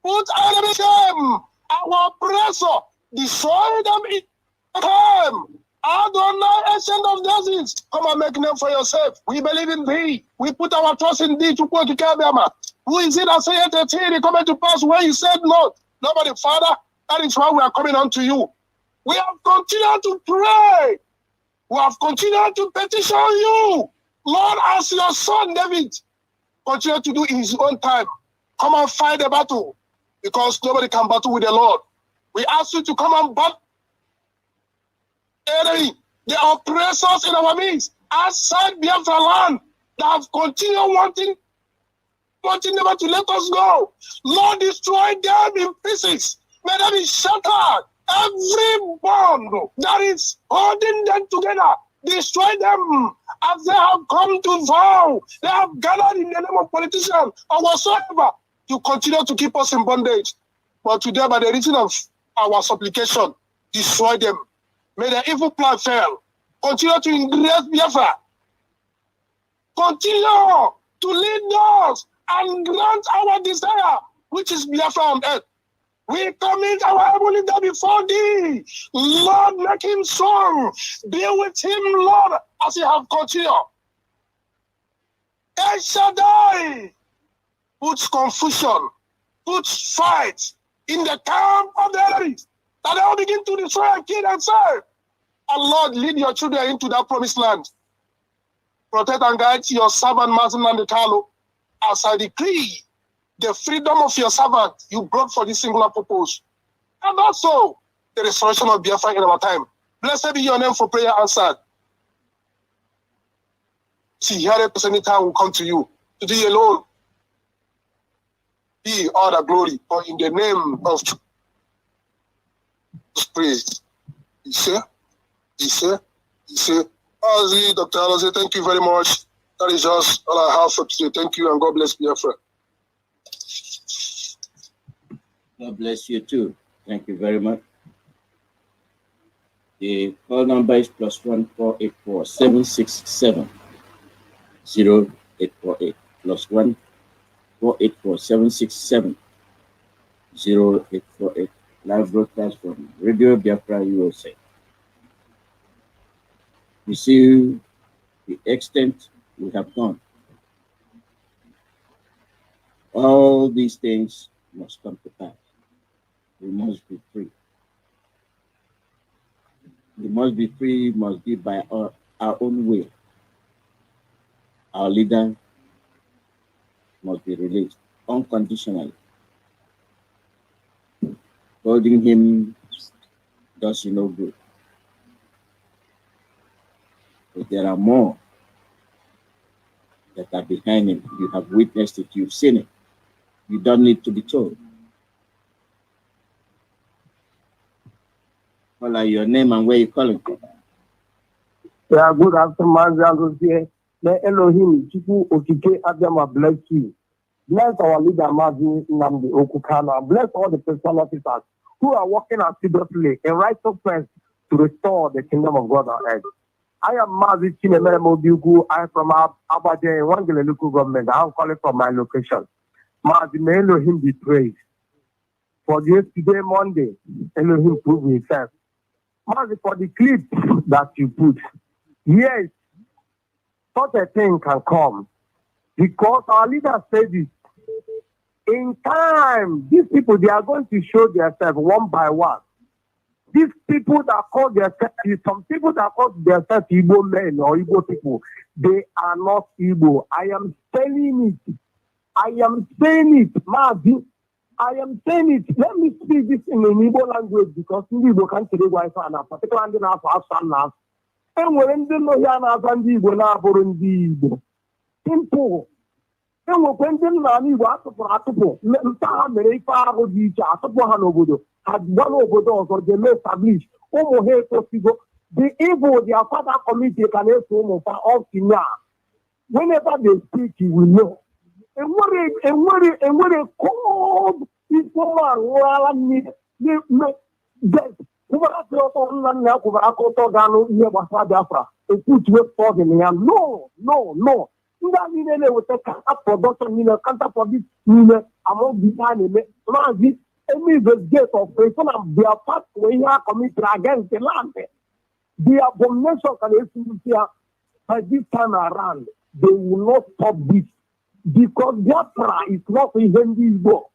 put enemy shame, our oppressor, destroy them in time. Adonai, Ancient of Days, come and make name for yourself. We believe in thee. We put our trust in thee. Who is it that saith a thing coming to pass when you said no? Nobody, Father. That is why we are coming unto you. We have continued to pray. We have continued to petition you. Lord, as your son David continue to do in his own time. Come and fight the battle, because nobody can battle with the Lord. We ask you to come and battle the oppressors in our midst, outside Biafra land, that have continued wanting never to let us go. Lord, destroy them in pieces. May they be shattered. Every bond that is holding them together, destroy them as they have come to vow. They have gathered in the name of politicians or whatsoever to continue to keep us in bondage. But today, by the reason of our supplication, destroy them. May the evil plan fail. Continue to ingrace Biafra. Continue to lead us and grant our desire, which is Biafra on earth. We commit our heavenly day before thee. Lord, make him strong. Be with him, Lord, as he have continued. El Shaddai puts confusion, puts fight in the camp of the enemies, that they will begin to destroy and kill and serve. And Lord, lead your children into that promised land. Protect and guide your servant, Mazi Chukwuemeka, as I decree the freedom of your servant you brought for this singular purpose. And also the restoration of Biafra in our time. Blessed be your name for prayer answered. See, here at any time will come to you. To thee alone be all the glory. For in the name of praise. He said, Mazi, Dr. Alozie, thank you very much. That is just all I have for today. Thank you, and God bless Biafra. God bless you too. Thank you very much. The call number is +1 484 767 0848. +1 484 767 0848. Live broadcast from Radio Biafra USA. You see the extent we have gone. All these things must come to pass. We must be free. We must be free, must be by our own way. Our leader must be released unconditionally. Holding him does you no good. But there are more that are behind him. You have witnessed it, you've seen it. You don't need to be told. What are your name and where you calling from? Yeah, good afternoon, Mazi Alozie. May Elohim, Chukwuemeka Alozie, bless you. Bless our leader, Mazi Nnamdi. Bless all the personal officers who are working assiduously in righteousness to restore the kingdom of God on earth. I am Mazi Chukwuemeka. I am from Abadan, Wangele local government. I am calling from my location. Mazi, may Elohim be praised For yesterday, Monday, Elohim proved himself. Mazi, for the clip that you put, yes, such a thing can come. Because our leader said it. In time, these people, they are going to show themselves one by one. These people that call themselves, some people that call themselves Igbo men or Igbo people, they are not Igbo. I am telling it. I am saying it, Mazi. I am saying it. Let me speak this in an Igbo language because Igbo can't say Wi-Fi now, particularly now for Afghan now. And when they know here now, Igbo now for Igbo. Simple. And when they know Igbo, Atupo, Mta America, Odija, Atupo Hanobodo, had one Obodo, so they may establish Omo Heto. The evil, their father committee can help Omo for all Kenya. Whenever they speak, you will know. And what a cold people are need that Biafra and put with for them. No. That mean they will take up production, counter for this among the enemy. Mazi, any the gate of person and their part when you are committed against the land. The abomination can here by this time around, they will not stop this. Because Biafra is not even Igbo.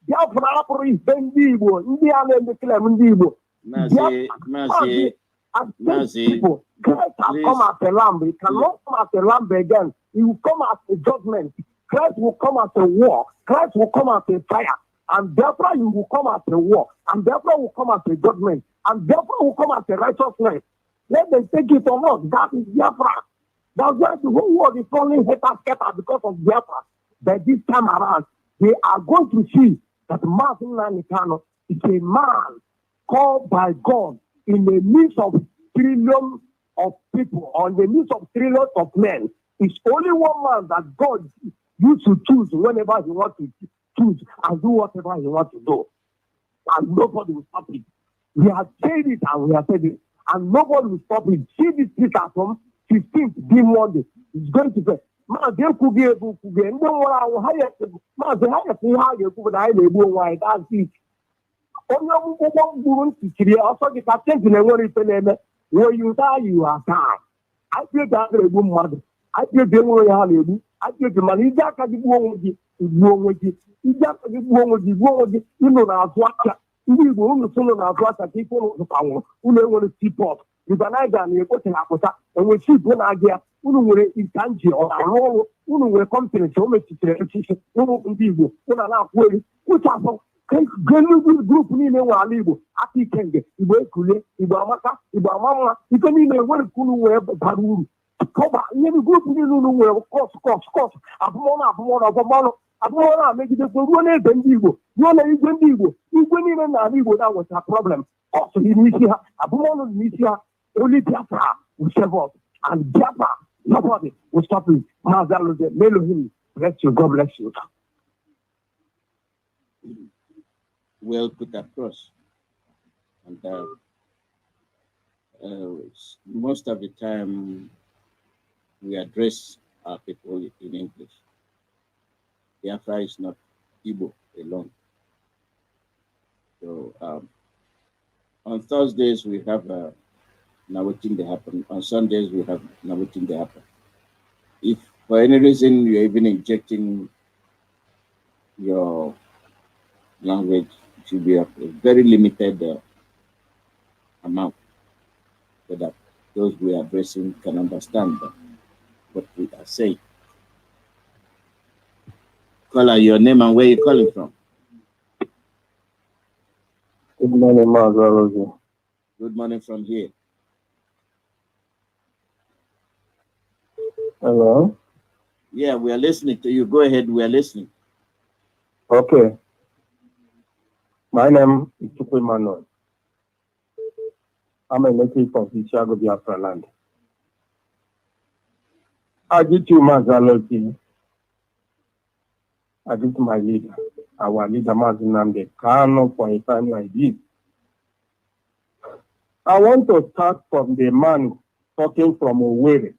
Biafra is Igbo. India and the claim Igbo. Mazi, people. Christ has come as a lamb. He cannot come as a lamb again. He will come as a judgment. Christ will come as a war. Christ will come as a fire. And therefore you will come as a war. And therefore will come as a judgment. And therefore will come as a righteousness. Let them take it or not. That is Biafra. That's why the whole world is falling scatter because of Biafra. But this time around, they are going to see that Mazi Chukwuemeka is a man called by God in the midst of trillions of people, or in the midst of trillions of men. It's only one man that God used to choose whenever he wants to choose and do whatever he wants to do. And nobody will stop it. We have said it and we have said it. And nobody will stop it. See this speaker from 15th be Monday. It's going to say, Mazi Chukwuemeka Alozie, no one hire Mazi hire that's it. Also, the captain in a where you die, you are dying. I feel that a good mother. I feel the way I feel the money that can be wrong with you. You just you know, now what you will soon now what people who never want to keep up. You can either you go to Akota and we see one idea, who will intangible or a role, who will company so much to who will be who are not worried. Which are group ni wa libo ati kenge ibo ekule ibo amaka ibo amama ikoni na we kunu we baruru koba ni group ni lulu we course abumona make the go na ebe ndi igbo no na igwe ndi igbo ni na igbo that was a problem also ni isi ha abumona ni isi ha only Biafra will serve us and Biafra nobody will stop it. Mazi Alozie, Elohim bless you, God bless you. Well put across. And most of the time we address our people in English. Biafra is not Igbo alone. So on Thursdays we have now waiting to happen. On Sundays we have now waiting to happen. If for any reason you're even injecting your language, it should be a very limited amount so that those we are addressing can understand what we are saying. Caller, your name and where you're calling from. Good morning, Mazi Alozie. Good morning from here. Hello? Yeah, we are listening to you. Go ahead, we are listening. Okay. My name is Chukwuemeka Alozie. I'm a native of the Chicago, Biafra land. I greet you, Mazi Alozie. I greet my leader, our leader, Nnamdi, Kanu, for a time like this. I want to start from the man talking from Owerri.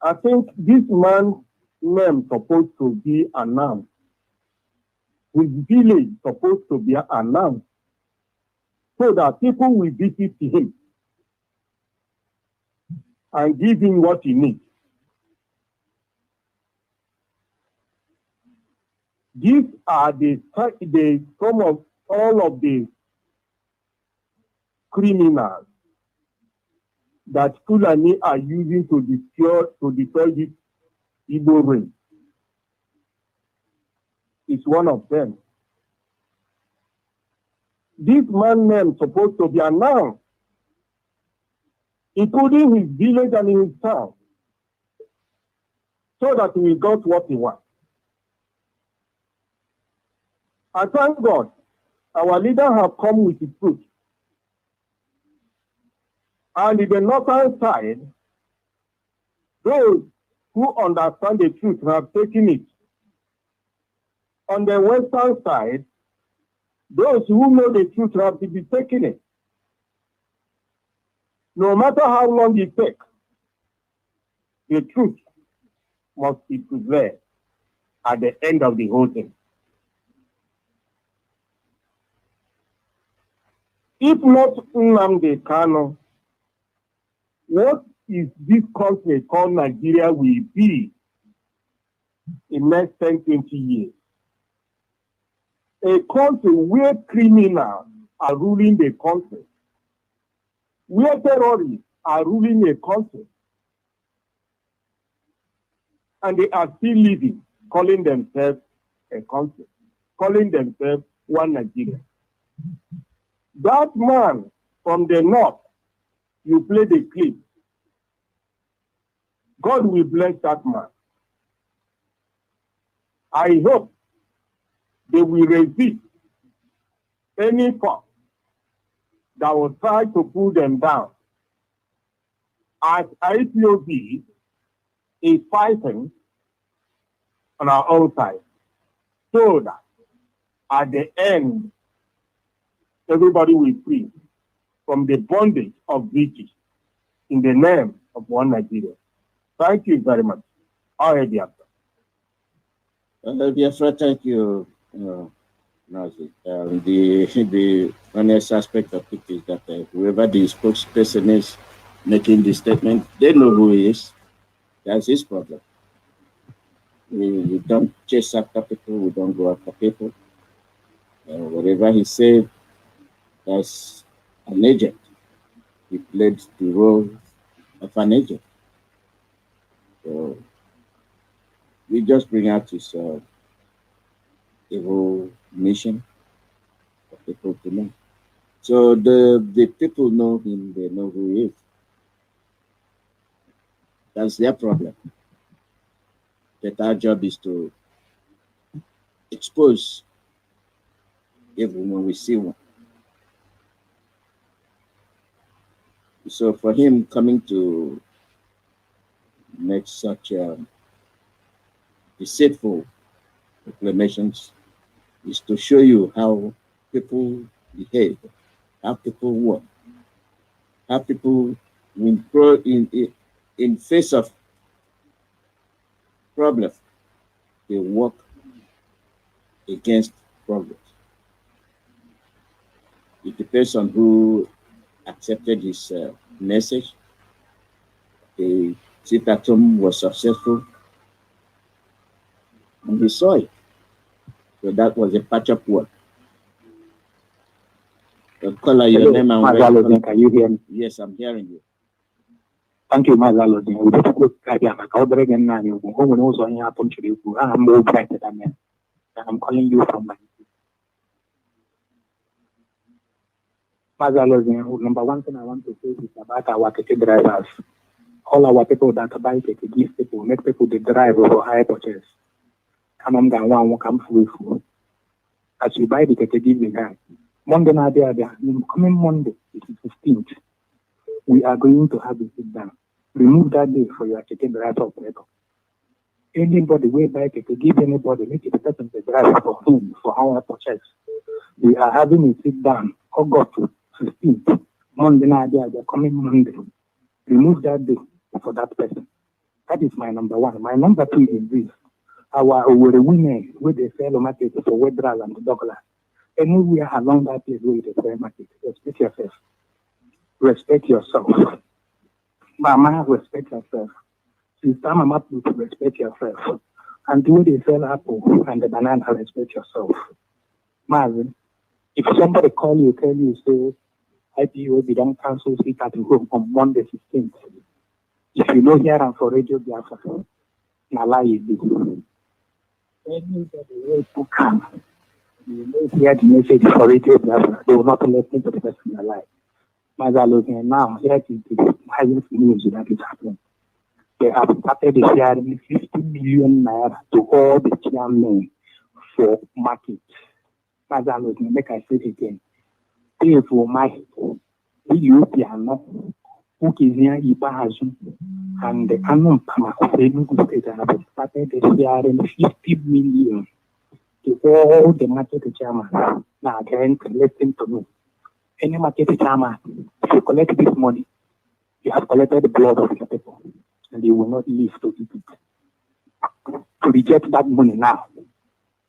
I think this man's name supposed to be announced his village supposed to be announced so that people will visit him and give him what he needs. These are some of all of the criminals that Fulani are using to destroy this Igbo race. It's one of them. This man name supposed to be announced, including his village and his town, so that he got what he wants. I thank God, our leaders have come with the truth. And in the northern side, those who understand the truth have taken it. On the western side, those who know the truth have to be taking it. No matter how long it takes, the truth must be preserved at the end of the whole thing. If not Nnamdi Kanu, what is this country called Nigeria will be in the next 10, 20 years? A country where criminals are ruling the country, where terrorists are ruling a country, and they are still living, calling themselves a country, calling themselves one Nigeria. That man from the north, you play the clip. God will bless that man. I hope they will resist any force that will try to pull them down. As IPOB is fighting on our own side, so that at the end, everybody will free from the bondage of British in the name of one Nigeria. Thank you very much. Already after. Biafra, thank you, Mazi. The honest aspect of it is that whoever the spokesperson is making the statement, they know who he is. That's his problem. We don't chase after people, we don't go after people. Whatever he said, as an agent, he played the role of an agent. So we just bring out his evil mission for people to know. So the people know him, they know who he is. That's their problem. That our job is to expose evil when we see one. So for him coming to make such deceitful proclamations is to show you how people behave, how people work, how people in face of problems, they work against progress. It depends on who accepted his message. The sit at home was successful, and we saw it. So that was a patch-up work. Caller, your name and Mazi Alozie, can you hear me? Yes, I'm hearing you. Thank you, Mazi Alozie. We just look at you. I'm more excited than me. I'm calling you from my. Mazi Alozie, number one thing I want to say is about our ticket drivers. All our people that buy ticket, give people, make people the drive over high purchase. Come free. As you buy the ticket, give the guy. Monday night, coming Monday, it is 15th. We are going to have a sit down. Remove that day for your ticket driver operator. Anybody will buy ticket, give anybody, make it a person the driver for him for our purchase. We are having a sit down August 15th. Monday night, they are coming Monday. Remove that day for that person. That is my number one. My number two is this. our women where they sell market for Wedras and Douglas. Anywhere along that place where they sell market, respect yourself. Respect yourself. Mama, respect yourself. Sister Mama, respect yourself. And the way they sell apple and the banana, respect yourself. Mazi, if somebody call you, tell you, say, IPO, we don't cancel seat at home on Monday 16th. If you know here and for Radio Biafra, na lie is this. Anybody will come. You know hear the message for Radio Biafra, they will not listen to the person in their life. Mazi Alozie, now, here is the highest news that is happening. They have started sharing 50 million naira to all the chairmen for market. Mazi Alozie, make I say it again. Pay for my European, who is near Ipob, and the Kanu State have started sharing 50 million to all the market chairman. Now, again, listen to me. Any market chairman, if you collect this money, you have collected the blood of your people, and you will not live to eat it. To reject that money now,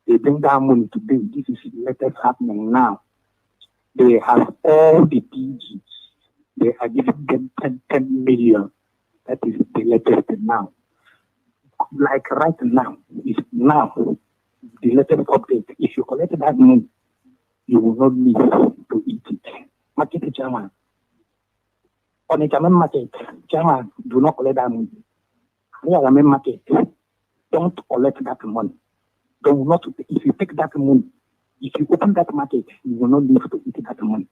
they bring that money today. This is the latest happening now. They have all the PGs. They are giving them 10 million. That is the latest now. Like right now, it's now the latest update. If you collect that money, you will not live to eat it. Market chairman. On a German market, chairman, do not collect that money. On a German market, don't collect that money. Do not, if you take that money, if you open that market, you will not live to eat that money.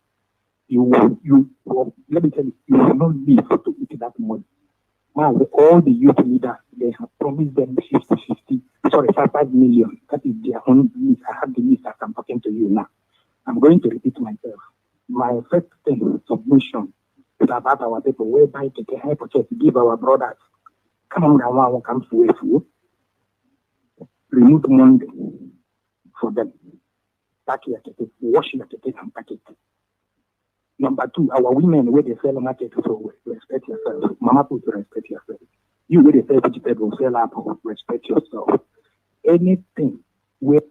Let me tell you, you will not live to eat that money. Now, all the youth leaders, they have promised them 5 million. That is their own list. I have the list as I'm talking to you now. I'm going to repeat myself. My first thing, submission, is about our people, whereby they can help us give our brothers. Come on, now, come to a remove Monday for them. Pack your ticket, wash your ticket and pack it. Number 2, our women where they sell market, so respect yourself. Mama put respect yourself. You where they sell vegetables, sell apple, respect yourself. Anything where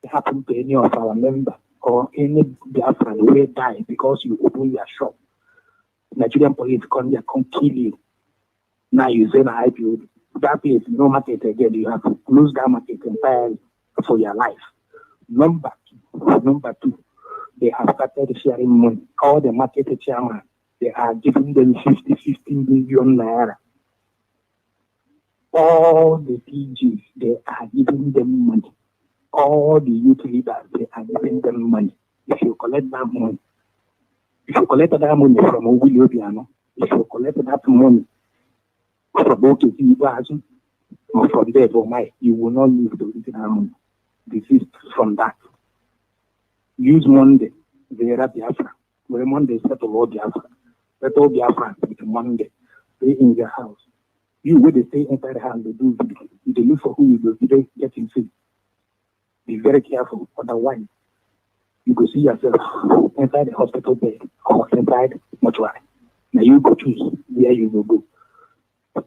happen to any of our members or any Biafra where die because you open your shop, Nigerian police come here, come kill you. Now you say na IPO, that place no market again. You have to close that market entirely for your life. Number two, they have started sharing money. All the market chairman, they are giving them 50 million naira. All the PGs, they are giving them money. All the youth leaders, they are giving them money. If you collect that money from Willie Obiano, if you collect that money from OKC, or from there for my, you will not live to eat that money. Desist from that. Use Monday, Vera Biafra. Where Monday settle all Biafra. Settle Biafra with Monday. Stay in your house. You where they stay inside the house, they look for who you go, you don't get in sick. Be very careful, otherwise you go see yourself inside the hospital bed or inside mortuary. Now you go choose where you will go.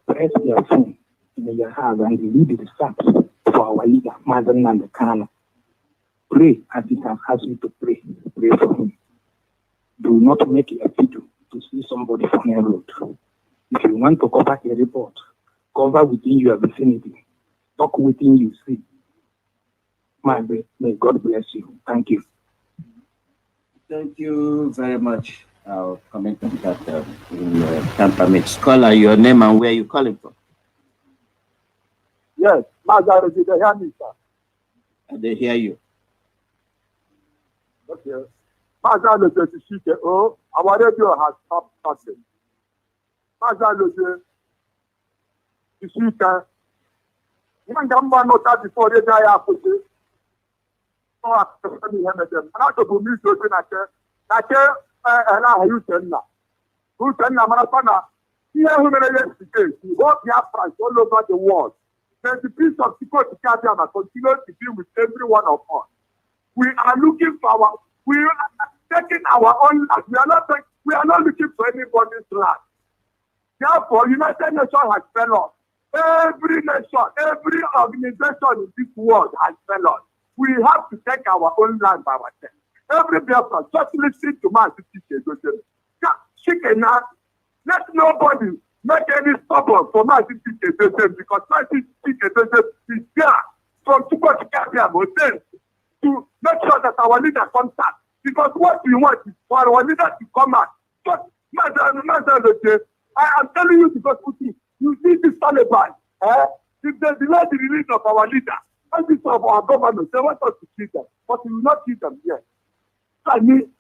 Press your phone in your house and read the steps for our leader, Nnamdi Kanu. Pray as he has asked you to pray. Pray for him. Do not make a video to see somebody from the road. If you want to cover a report, cover within your vicinity. Talk within you see. May God bless you. Thank you. Thank you very much. I'll comment on that in your temperament. Scholar, your name and where you calling from? Yes, Mazi Alozie, they hear me, sir. They hear you. Okay. Mazi Alozie, our radio has stopped talking. Mazi Alozie, you can come one note before they die after this. Oh, I'm going to have them. I'm not going to miss you. And I use them now. Who send them on a corner? Here, who many years ago, we both have friends all over the world. Then the peace of security continue to be with every one of us. We are looking for we are taking our own land. We are not looking for anybody's land. Therefore, United Nations has failed us. Every nation, every organization in this world has failed us. We have to take our own land by ourselves. Every Biafra, just listen to Mazi Chukwuemeka. Let nobody make any stubborn for Mazi Chukwuemeka because Mazi Chukwuemeka is there from Chukwuemeka to make sure that our leader comes out. Because what we want is for our leader to come out. But I am telling you because you see this Taliban, if they delay the release of our leader, and this of our government, they want us to kill them, but we will not kill them yet. I mean,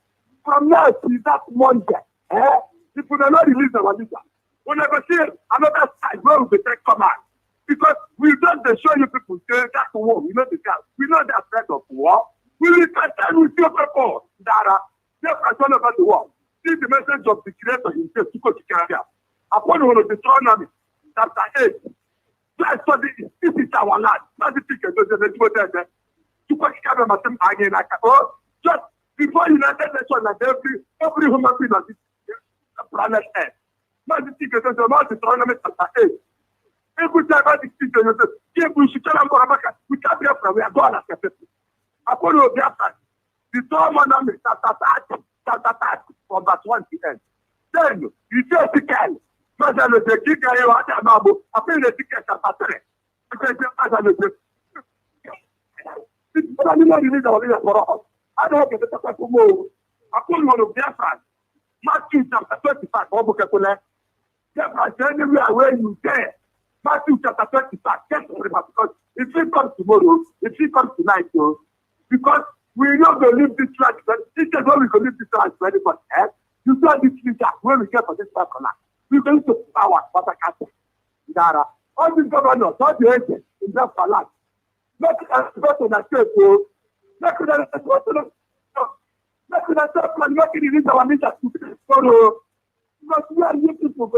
from now to that Monday, if we do not release our leader, we negotiate another side where we will take command. Because we don't show you people say that's war. We know the guy. We know the threat of war. We will contend with your people that are all over the world. See the message of the creator himself to go to Canada. Upon one of the Deuteronomy, chapter 8. Let's study this is our land. Not the ticket. Just before United Nations and every human being on this planet Earth. Not the ticket. Not the Deuteronomy chapter 8. Every time I speak to you, we should tell them we can't be afraid. We are going as a people. Upon your Biafra, the Deuteronomy chapter 30 from verse 1 to end. Then you say the can. Mazi Alozie, kick you out of Mabu. I feel the ticket chapter 3. I don't get the talk to move. I put one of Biafra. Matthew chapter 25. Biafra, anywhere where you dare. Matthew chapter 25. Get over because if he comes tomorrow, if he comes tonight, because we not going to leave this land, but this is where we can leave this land for anybody else. You saw this leader where we get for this land. We going to power, but I can't. All these governors, all the agents in that land. Not as person that says, not to the plan, not to release our leaders to follow. Because we are new people,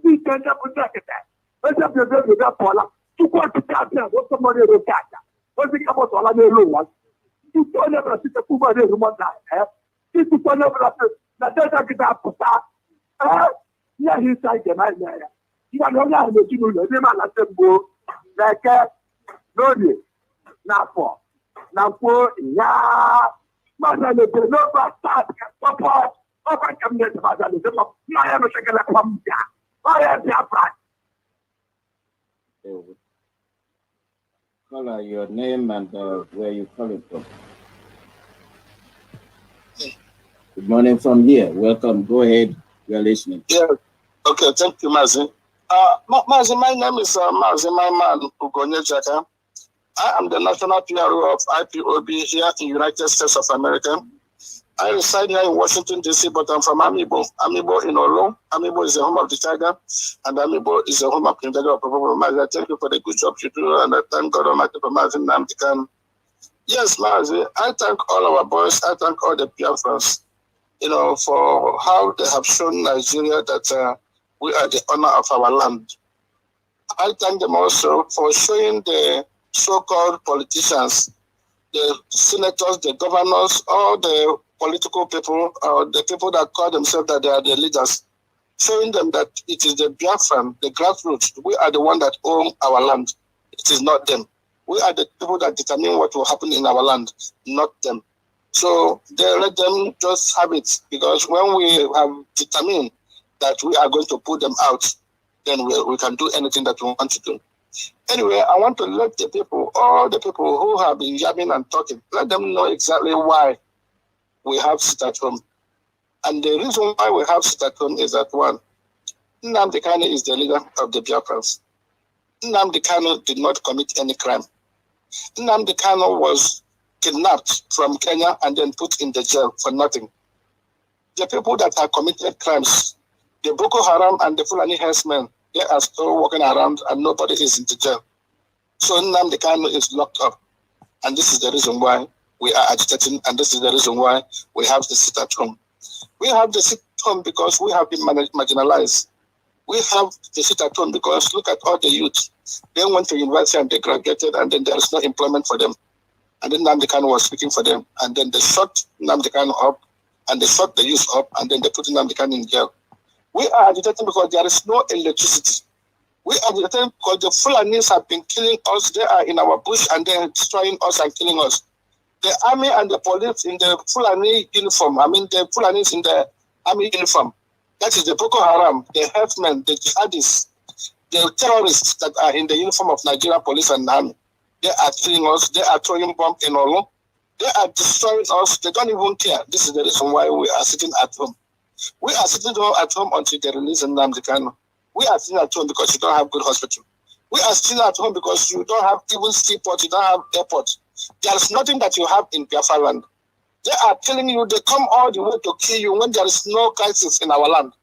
we can't protect that. Let's have the baby that Paula. To go to Canada, what somebody will catch. What's the couple of other one? You don't ever see the Cuba de Rumanda. You don't ever see the Delta Guitar. Yeah, he's like a man there. You are not going to do the man at the book. Like no, now for yeah. Mazi Alozie, no bastard. Papa, I come here to Mazi Alozie. I am a second come here. I am Biafra. Call your name and where you calling from. Good morning from here. Welcome. Go ahead. We are listening. Yeah. Okay. Thank you, Mazi. Mazi, my name is Mazi, my man, Ugonye Jaka. I am the national PRO of IPOB here in United States of America. I reside here in Washington, D.C., but I'm from Amibo. Amibo in Olo. Amibo is the home of the tiger, and Amibo is the home of the tiger of Mazi. I thank you for the good job you do, and I thank God Almighty for Mazi Nnamdi. Yes, Mazi, I thank all our boys. I thank all the Biafrans, for how they have shown Nigeria that we are the owner of our land. I thank them also for showing the so-called politicians, the senators, the governors, all the political people, the people that call themselves that they are the leaders, showing them that it is the Biafran, the grassroots, we are the one that own our land. It is not them. We are the people that determine what will happen in our land, not them. So they let them just have it, because when we have determined that we are going to put them out, then we can do anything that we want to do. Anyway, I want to let the people, all the people who have been yapping and talking, let them know exactly why we have sit at home. And the reason why we have sit at home is that, one, Nnamdi Kanu is the leader of the Biafrans. Nnamdi Kanu did not commit any crime. Nnamdi Kanu was kidnapped from Kenya and then put in the jail for nothing. The people that have committed crimes, the Boko Haram and the Fulani herdsmen, they are still walking around and nobody is in the jail. So Nnamdi Kanu is locked up. And this is the reason why we are agitating, and this is the reason why we have to sit at home. We have to sit at home because we have been marginalized. We have to sit at home because look at all the youth. They went to university and they graduated, and then there is no employment for them. And then Nnamdi Kanu was speaking for them. And then they shut Nnamdi Kanu up, and they shut the youth up, and then they put Nnamdi Kanu in jail. We are agitating because there is no electricity. We are threatened because the Fulanis have been killing us. They are in our bush and they're destroying us and killing us. The army and the police in the Fulani uniform, the Fulanis in the army uniform, that is the Boko Haram, the herdsmen, the jihadists, the terrorists that are in the uniform of Nigeria police and army. They are killing us. They are throwing bombs in Olo. They are destroying us. They don't even care. This is the reason why we are sitting at home. We are sitting at home until they release Nnamdi Kanu. We are sitting at home because you don't have good hospital. We are sitting at home because you don't have even seaport, you don't have airport. There is nothing that you have in Biafra land. They are killing you. They come all the way to kill you when there is no crisis in our land.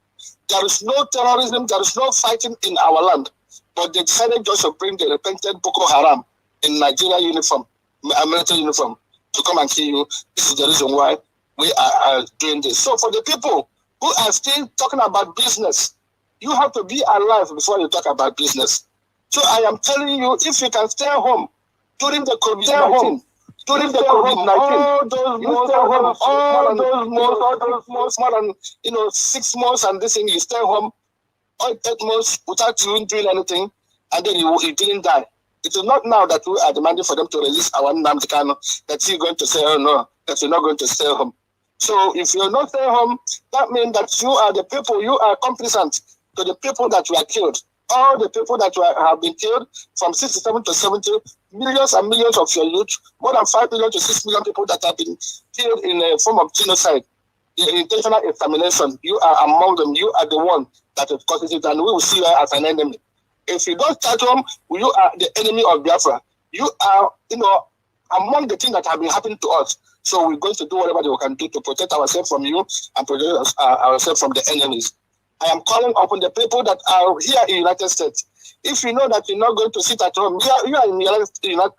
There is no terrorism. There is no fighting in our land. But they decided just to bring the repentant Boko Haram in Nigeria uniform, military uniform, to come and kill you. This is the reason why we are doing this. So for the people who are still talking about business, you have to be alive before you talk about business. So I am telling you, if you can stay home during the COVID-19, all those months, more than 6 months, and this thing, you stay home all 8 months without you doing anything, and then you didn't die. It is not now that we are demanding for them to release our Nnamdi Kanu that you're going to say, oh no, that you're not going to stay home. So if you're not staying home, that means that you are the people, you are complicit to the people that were killed. All the people that have been killed from 67 to 70, millions and millions of your youth, more than 5 million to 6 million people that have been killed in a form of genocide, the intentional extermination, you are among them. You are the one that causes it, and we will see you as an enemy. If you don't start home, you are the enemy of Biafra. You are, among the things that have been happening to us. So we're going to do whatever we can do to protect ourselves from you and protect ourselves from the enemies. I am calling upon the people that are here in the United States. If you know that you're not going to sit at home, you are in the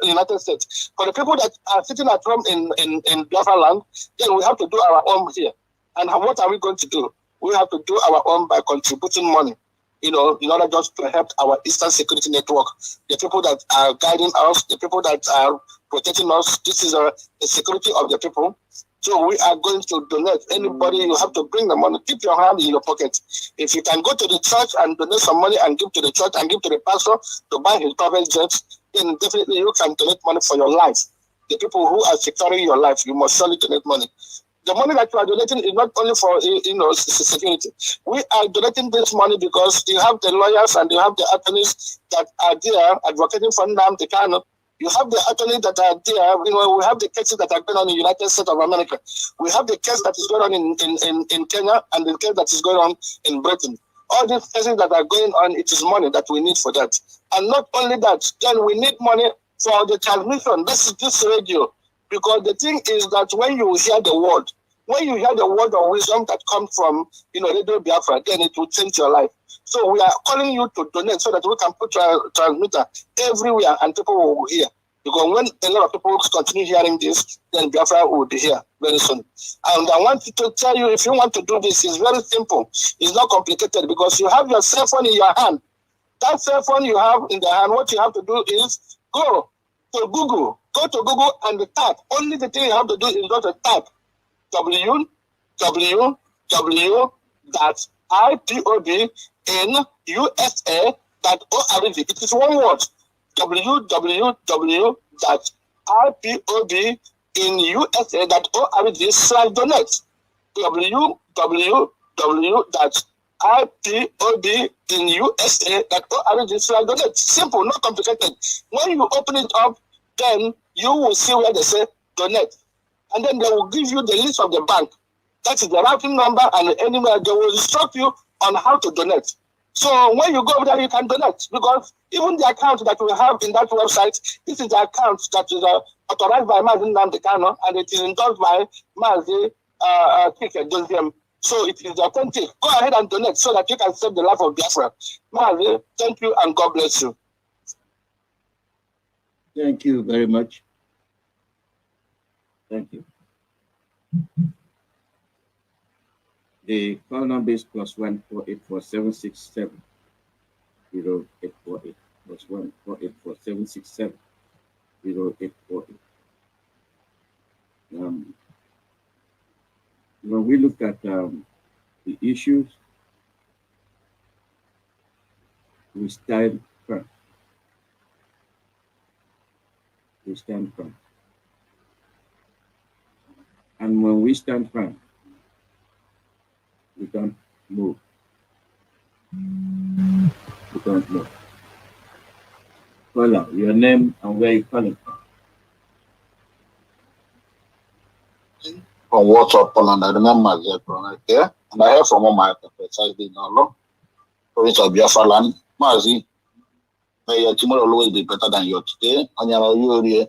United States. For the people that are sitting at home in Biafra land, then we have to do our own here. And what are we going to do? We have to do our own by contributing money, in order just to help our Eastern Security Network. The people that are guiding us, the people that are protecting us, this is the security of the people. So we are going to donate. Anybody, you have to bring the money. Keep your hand in your pocket. If you can go to the church and donate some money and give to the church and give to the pastor to buy his private jet, then definitely you can donate money for your life. The people who are securing your life, you must surely donate money. The money that you are donating is not only for security. We are donating this money because you have the lawyers and you have the attorneys that are there advocating for Nnamdi Kanu. You have the attorneys that are there. We have the cases that are going on in the United States of America. We have the case that is going on in Kenya and the case that is going on in Britain. All these cases that are going on, it is money that we need for that. And not only that, then we need money for the transmission. This is this radio. Because the thing is that when you hear the word of wisdom that comes from Radio Biafra, then it will change your life. So we are calling you to donate so that we can put a transmitter everywhere and people will hear. Because when a lot of people continue hearing this, then Biafra will be here very soon. And I want to tell you, if you want to do this, it's very simple. It's not complicated because you have your cell phone in your hand. That cell phone you have in the hand, what you have to do is go to Google and type. Only the thing you have to do is go to type www.ipobnusa.org. It is one word. www.ipobnusa.org/donate. www.ipobnusa.org/donate. Simple, not complicated. When you open it up, then you will see where they say donate. And then they will give you the list of the bank. That is the routing number and anywhere they will instruct you on how to donate. So when you go over there, you can donate because even the account that we have in that website, this is the account that is authorized by Mazi Nnamdi Kanu and it is endorsed by Mazi Chukwuemeka. So it is authentic. Go ahead and donate so that you can save the life of Biafra. Mazi, thank you and God bless you. Thank you very much. Thank you. The call number is +1484767 0848 +1484767 0848. When we look at the issues, we stand firm. We stand firm. And when we stand firm, we don't move. We don't move. Call out your name and where you're calling from. From WhatsApp, Poland, I remember Mazi right there. And I heard from all my precisely now, province of Biafra land. Mazi, may your tomorrow always be better than your today. And you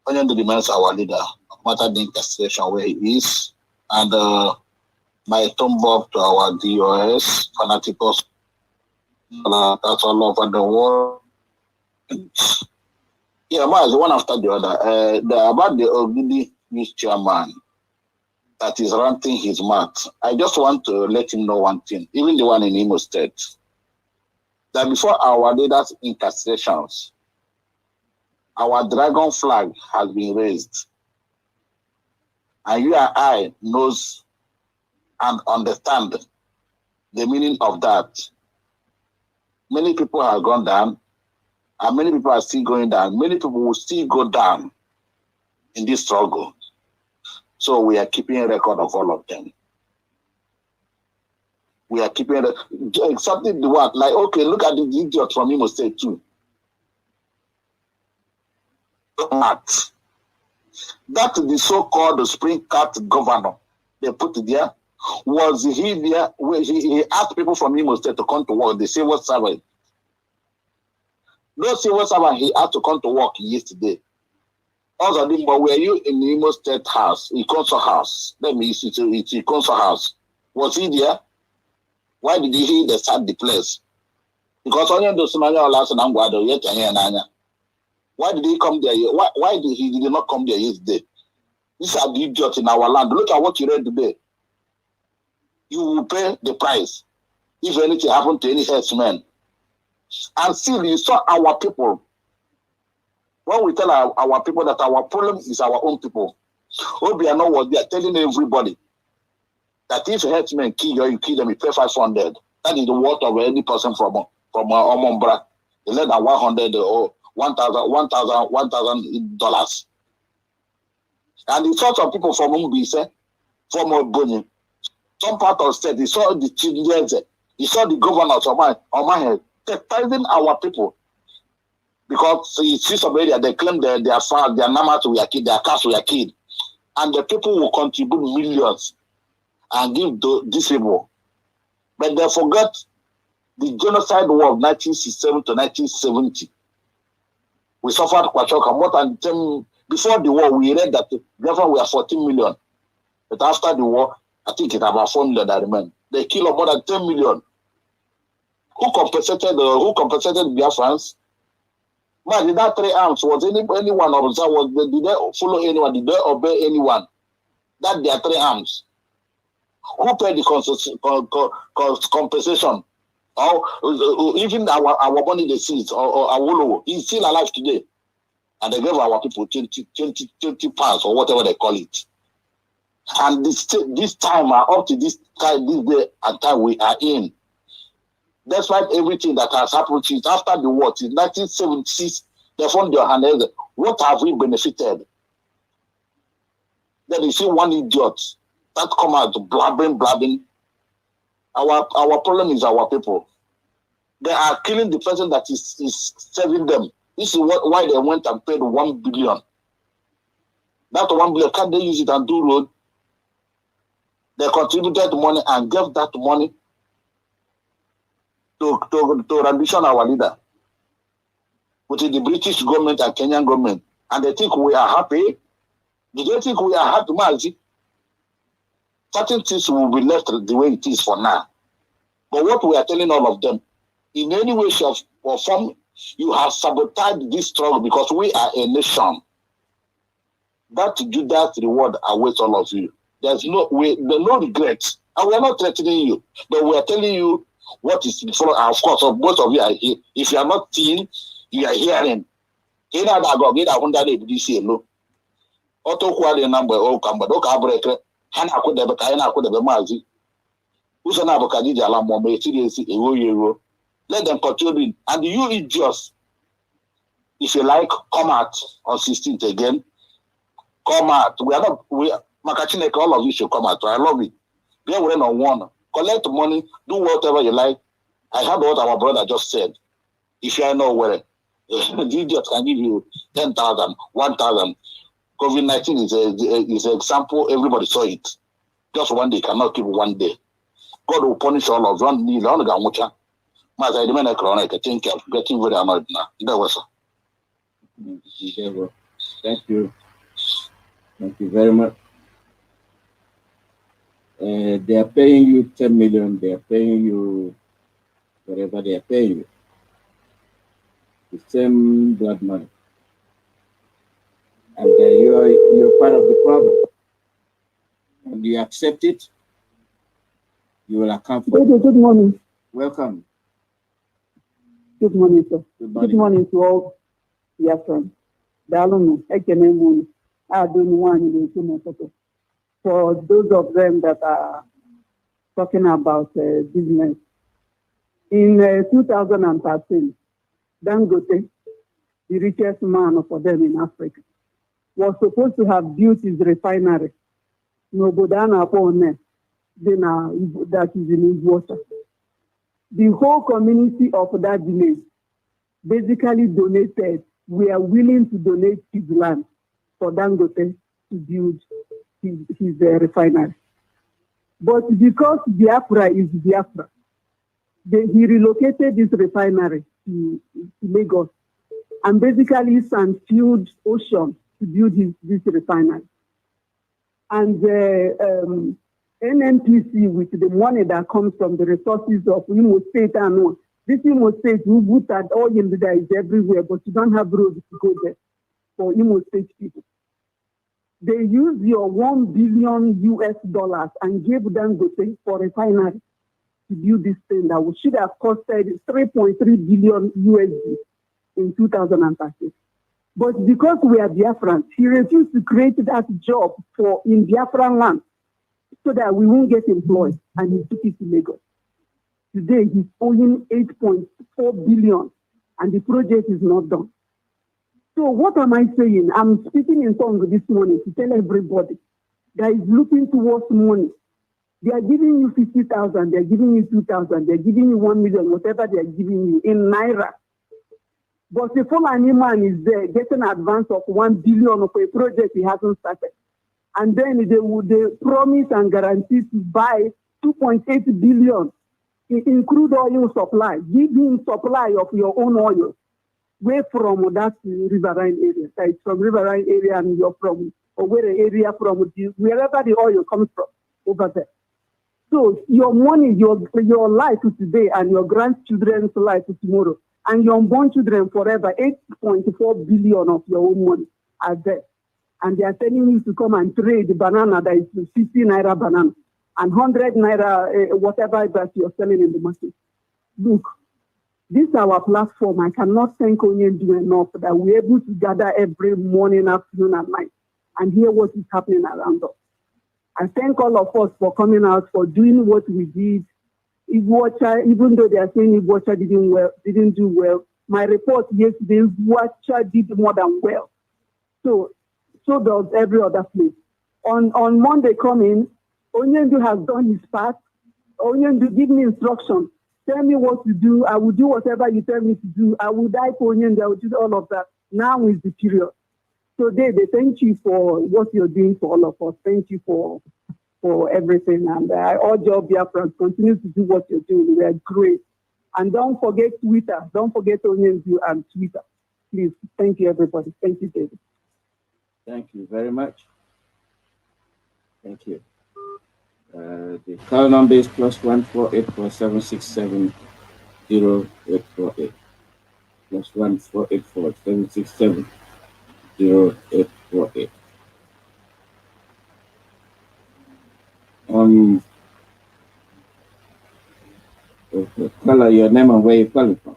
remains our leader, no matter the incarceration where he is. And my thumb up to our DOS, fanaticals, that's all over the world. Yeah, Mazi, one after the other. About the Ogidi news chairman that is ranting his mouth. I just want to let him know one thing, even the one in Imo State, that before our leaders' incarcerations, our dragon flag has been raised. And you and I knows and understand the meaning of that. Many people have gone down, and many people are still going down. Many people will still go down in this struggle. So we are keeping a record of all of them. We are keeping something the what? Like, okay, look at the idiot from Imo State too. That the so-called spring cat governor they put there, was he there where he asked people from Imo State to come to work, the civil servant. No civil servant he had to come to work yesterday. Also, but were you in the Imo State House, in Council House? Let me see, it's in Council House. Was he there? Why did he start the place? Because only those last why did he come there? Why did he did not come there yesterday? These are the idiots in our land. Look at what you read today. You will pay the price if anything happened to any herdsman. And still, you saw our people. When we tell our people that our problem is our own people, Obiano was there telling everybody that if herdsmen kill you, you kill them, you pay 500. That is the worth of any person from Omombra. They let that 100 or $1,000. And he saw some people from Umbise, from Oboni, some part of state. He saw the children, he saw the governors of my head, terrorizing our people. Because you see some area, they claim their farm, their namas were killed, their cars were killed. And the people will contribute millions and give to disabled. But they forgot the genocide war of 1967 to 1970. We suffered Kwachoka more than 10. Before the war, we read that therefore we are 14 million. But after the war, I think it's about 4 million that remain. They killed more than 10 million. Who compensated Biafrans? Man, did that 3 arms? Was anyone observed? Did they follow anyone? Did they obey anyone? That they are 3 arms. Who paid the compensation? Or even our money they seized, or Awolowo, he's still alive today. And they gave our people 20 pounds or whatever they call it. And this time, up to this time, this day and time we are in, despite everything that has happened since after the war, in 1976, they found their hand. What have we benefited? Then you see one idiot that come out blabbing. Our problem is our people. They are killing the person that is serving them. This is why they went and paid 1 billion. That 1 billion, can't they use it and do road? They contributed money and gave that money to rendition our leader, which is the British government and Kenyan government. And they think we are happy. Do they think we are happy, Mazi? Certain things will be left the way it is for now. But what we are telling all of them, in any way, shape, or form, you have sabotaged this struggle because we are a nation. That Judas reward awaits all of you. There's no regrets. And we are not threatening you, but we are telling you what is before. Of course, most of you are here. If you are not seeing, you are hearing. Let them continue. And you idiots, if you like, come out on 16th again. Come out. Makachineke, all of you should come out. I love it. Be on one. Collect money. Do whatever you like. I heard what our brother just said. If you are nowhere, the idiot can give you 10,000, 1,000. COVID-19 is an example. Everybody saw it. Just one day cannot keep one day. God will punish all of them. Mazi, I demand a chronic. I think I'm getting very annoyed now. That was Thank you. Thank you very much. They are paying you 10 million. They are paying you whatever they are paying you. The same blood money. And you're part of the problem. And you accept it, you will account for it. Good morning. Welcome. Good morning, sir. Good morning. Good morning to all Biafrans. For those of them that are talking about business, in 2013, Dangote, the richest man for them in Africa, was supposed to have built his refinery. That is in his water. The whole community of that village basically donated. We are willing to donate his land for Dangote to build his refinery. But because Biafra is Biafra, he relocated this refinery to Lagos and basically sand-filled ocean to build this refinery. And NNPC, with the money that comes from the resources of Imo State and on, this Imo State, we put that oil that is everywhere, but you don't have roads to go there for Imo State people. They use your $1 billion US and gave Dangote for refinery to build this thing that should have costed 3.3 billion USD in 2013. But because we are Biafrans, he refused to create that job in Biafran land so that we won't get employed, and he took it to Lagos. Today, he's owing 8.4 billion, and the project is not done. So what am I saying? I'm speaking in tongues this morning to tell everybody that is looking towards money. They are giving you 50,000, they are giving you 2,000, they are giving you 1 million, whatever they are giving you in Naira. But the Fulani man is there getting an advance of 1 billion for a project he hasn't started. And then they promise and guarantee to buy 2.8 billion in crude oil supply. Give him supply of your own oil away from that riverine area. It's from riverine area and you're from, or where the area from, wherever the oil comes from, over there. So your money, your life today and your grandchildren's life tomorrow, and your unborn children forever, 8.4 billion of your own money are there. And they are telling you to come and trade banana that is 50 naira banana and 100 naira whatever that you're selling in the market. Look, this is our platform. I cannot thank Onyendu enough that we're able to gather every morning, afternoon, and night and hear what is happening around us. I thank all of us for coming out, for doing what we did. Even though they are saying Iwacha didn't do well, my report yesterday, Iwacha did more than well. So does every other place. On Monday coming, Onyendu has done his part. Onyendu, give me instruction. Tell me what to do. I will do whatever you tell me to do. I will die for Onyendu. I will do all of that. Now is the period. So they thank you for what you're doing for all of us. Thank you for everything. And I urge all Biafrans, continue to do what you're doing. We are great. And don't forget Twitter. Don't forget Onyendu and Twitter. Please. Thank you, everybody. Thank you, David. Thank you very much. Thank you. The call number is +1 484 0848. +1 484 767 0848. Caller, your name and where you're calling from.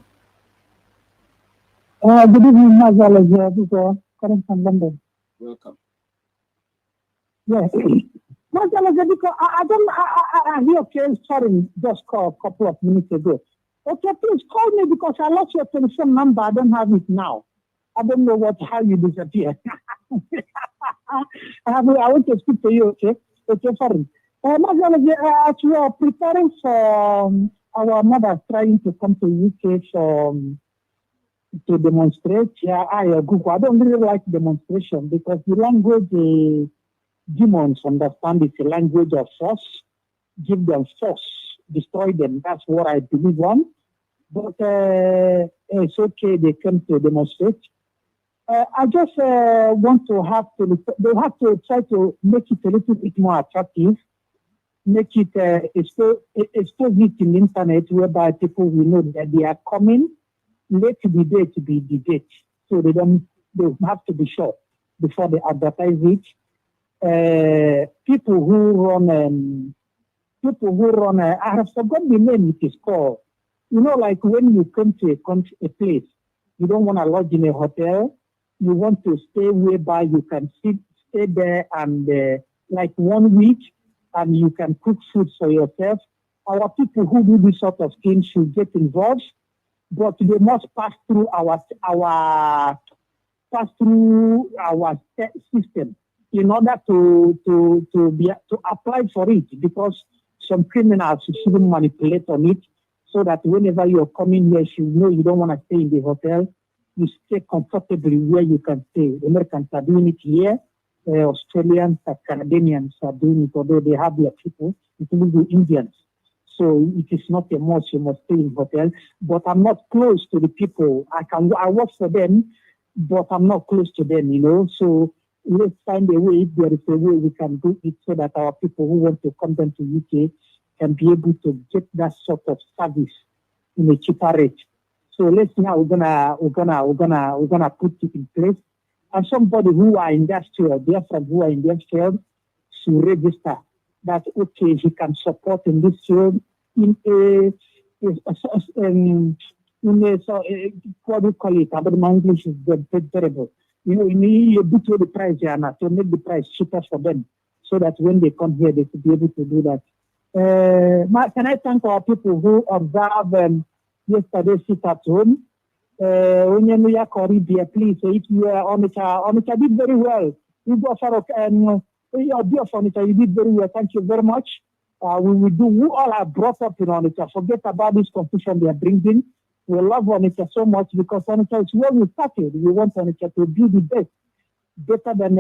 Good evening, Mazi Alozie. This is calling from London. Welcome. Yes. Mazi Alozie, because I hear Pierre Sharon just called a couple of minutes ago. Okay, please call me because I lost your telephone number. I don't have it now. I don't know how you disappear. I want to speak to you, okay? Okay, sorry. As we are preparing for our mother trying to come to UK to demonstrate, I don't really like demonstration because the language the demons understand is a language of force. Give them force, destroy them. That's what I believe on. But it's okay. They come to demonstrate. I just want to they have to try to make it a little bit more attractive, make it expose it in the internet whereby people will know that they are coming. Let the date be the date, so they have to be sure before they advertise it. People who run, I have forgotten the name it is called. You know, like when you come to a place, you don't want to lodge in a hotel. You want to stay whereby you can stay there and like 1 week, and you can cook food for yourself. Our people who do this sort of things should get involved, but they must pass through our system in order to apply for it, because some criminals should manipulate on it, so that whenever you're coming here, you know you don't want to stay in the hotel. You stay comfortably where you can stay. The Americans are doing it here. Australians and Canadians are doing it, although they have their people, including the Indians. So it is not a must. You must stay in hotel. But I'm not close to the people. I work for them, but I'm not close to them. You know. So let's find a way. If there is a way we can do it, so that our people who want to come down to UK can be able to get that sort of service in a cheaper rate. So let's see how we're gonna put it in place. And somebody who are industrial, Biafra who are in their field, should register that okay, he can support in this field in what do you call it? But my English is very terrible. You know, you need a bit of the price here now to make the price cheaper for them, so that when they come here, they should be able to do that. Can I thank our people who observed yesterday sit at home? Please, if you are on it, did very well. You go for you did very well. Thank you very much. We will do. We all are brought up in Onitsha. Forget about this confusion they are bringing. We love Onitsha so much because Onitsha is where we started. We want Onitsha to be the best, better than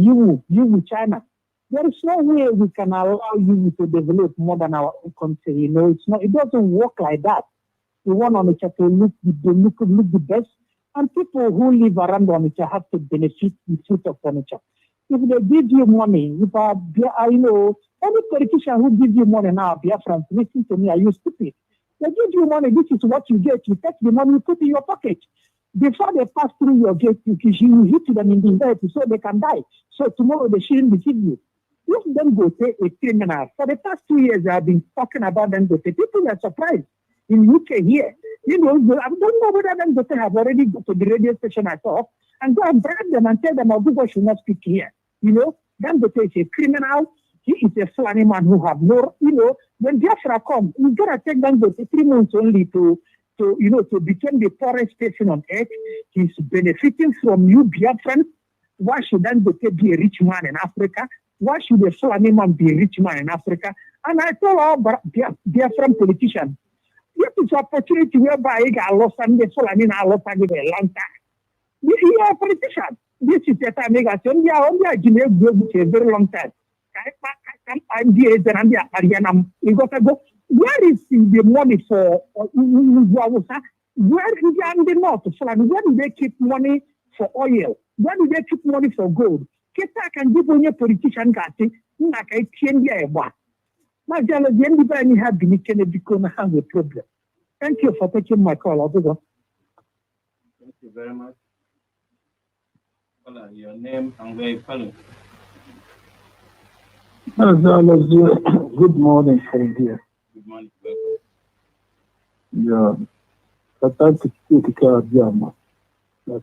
you China. There is no way we can allow you to develop more than our own country. You know, it's not. It doesn't work like that. We want Onitsha to look the best, and people who live around Onitsha have to benefit the fruit of Onitsha. If they give you money, any politician who gives you money now, Biafrans, listen to me, are you stupid? They give you money, this is what you get. You take the money, you put in your pocket. Before they pass through your gate, you hit them in the head so they can die. So tomorrow they shouldn't deceive you. If them go say a criminal, for the past 2 years I have been talking about them. People are surprised in UK here. You know, I don't know whether them have already got to the radio station I saw and go and bribe them and tell them Google should not speak here. You know, then they say he's a criminal. He is a funny man who have no, you know, when Biafra come, you gotta take them to 3 months only to become the poorest person on earth. He's benefiting from you, Biafran. Why should Dangote be a rich man in Africa? Why should a Fulani man be a rich man in Africa? And I told all Biafran politicians, this is an opportunity whereby I lost and the Fulani now lost a long time. You are a politician. This is a time I only a very long time. Where is the money for where is the north? Where do they keep money for oil? Where do they keep money for gold? Keta can give only a politician gati, like I can be a one. My dear, the end of any have been because I have a problem. Thank you for taking my call. Thank you very much. Your name and where you calling? Good morning from here. Good morning. Welcome. Yeah, I tried to take care of them, but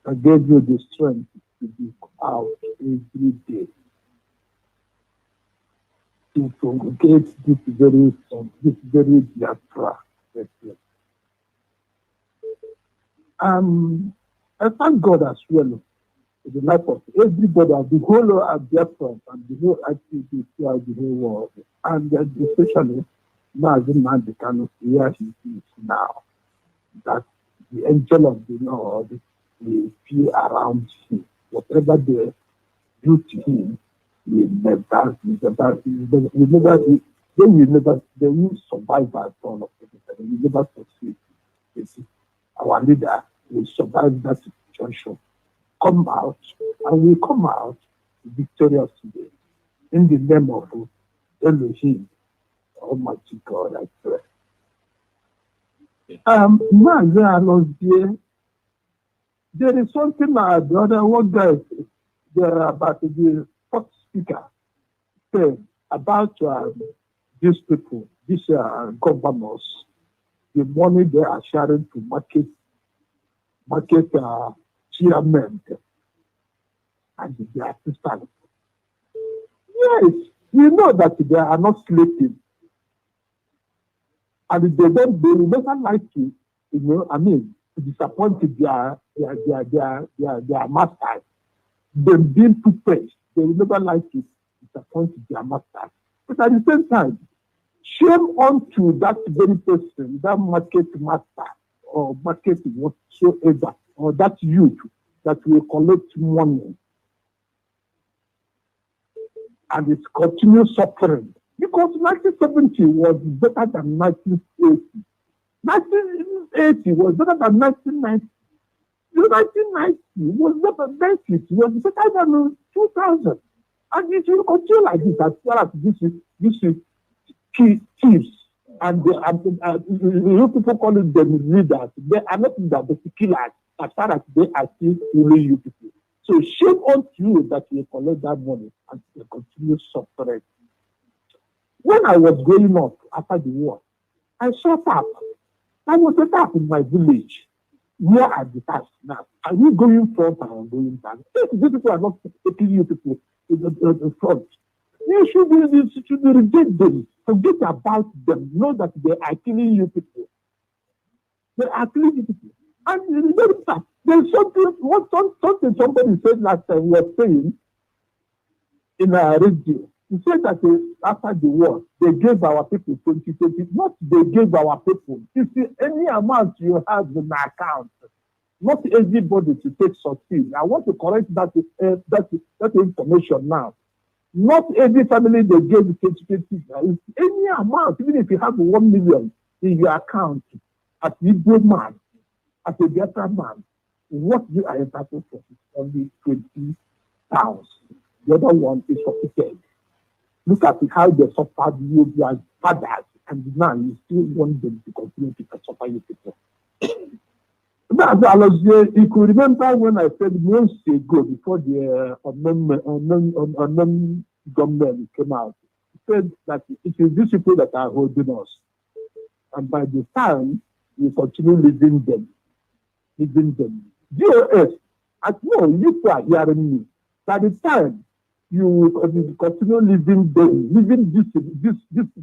I gave you the strength to be out every day. to promulgate this very Biafra. I thank God as well for the life of everybody, the whole of Biafra and the whole activity throughout the whole world, and especially Mazi Nnamdi Kanu, where he is now, that the angel of the Lord will be around him. Whatever they do to him, they will survive by all of it. They will never succeed. Our leader will survive that situation, come out, and will come out victorious today. In the name of Elohim, Almighty God, I pray. Mazi Alozie, there is something the other one guy there about the first speaker said about these people, these governors, the money they are sharing to market chairmen and their assistants. Yes, we know that they are not sleeping. And they will never like to, to disappoint their masters. Them being too fresh, they will never like to disappoint their masters. But at the same time, shame unto that very person, that market master or market whatsoever, or that youth that will collect money and is continue suffering. Because 1970 was better than 1980. 1980 was better than 1990. 1990 was better than 1990. Was better than 2000. And it will continue like this as far as this is thieves. And you people call it them leaders. They are not the killers as far as they are still fooling you people. So shame on you that you collect that money and you continue suffering. When I was growing up after the war, I saw tap. I was a tap in my village. Where are the taps now? Are you going front or going back? These people are not taking you people in the front. You should reject them. Forget about them. Know that they are killing you people. They are killing you people. And there's something somebody said last time, we were saying in our radio. He said that after the war, they gave our people 2020. Not they gave our people. You see, any amount you have in the account, not everybody to take succeed. I want to correct that information now. Not every family they gave 2020. Any amount, even if you have 1 million in your account, as a good man, as a better man, what you are entitled for is only 20,000. The other one is for ticket. Look at how they suffered you, their fathers, and now you still want them to continue to suffer you people. That's Alozie. You could remember when I said months ago, before the unknown government came out, he said that it is these people that are holding us. And by the time we continue leaving them. DOS, you are hearing me. By the time you continue leaving these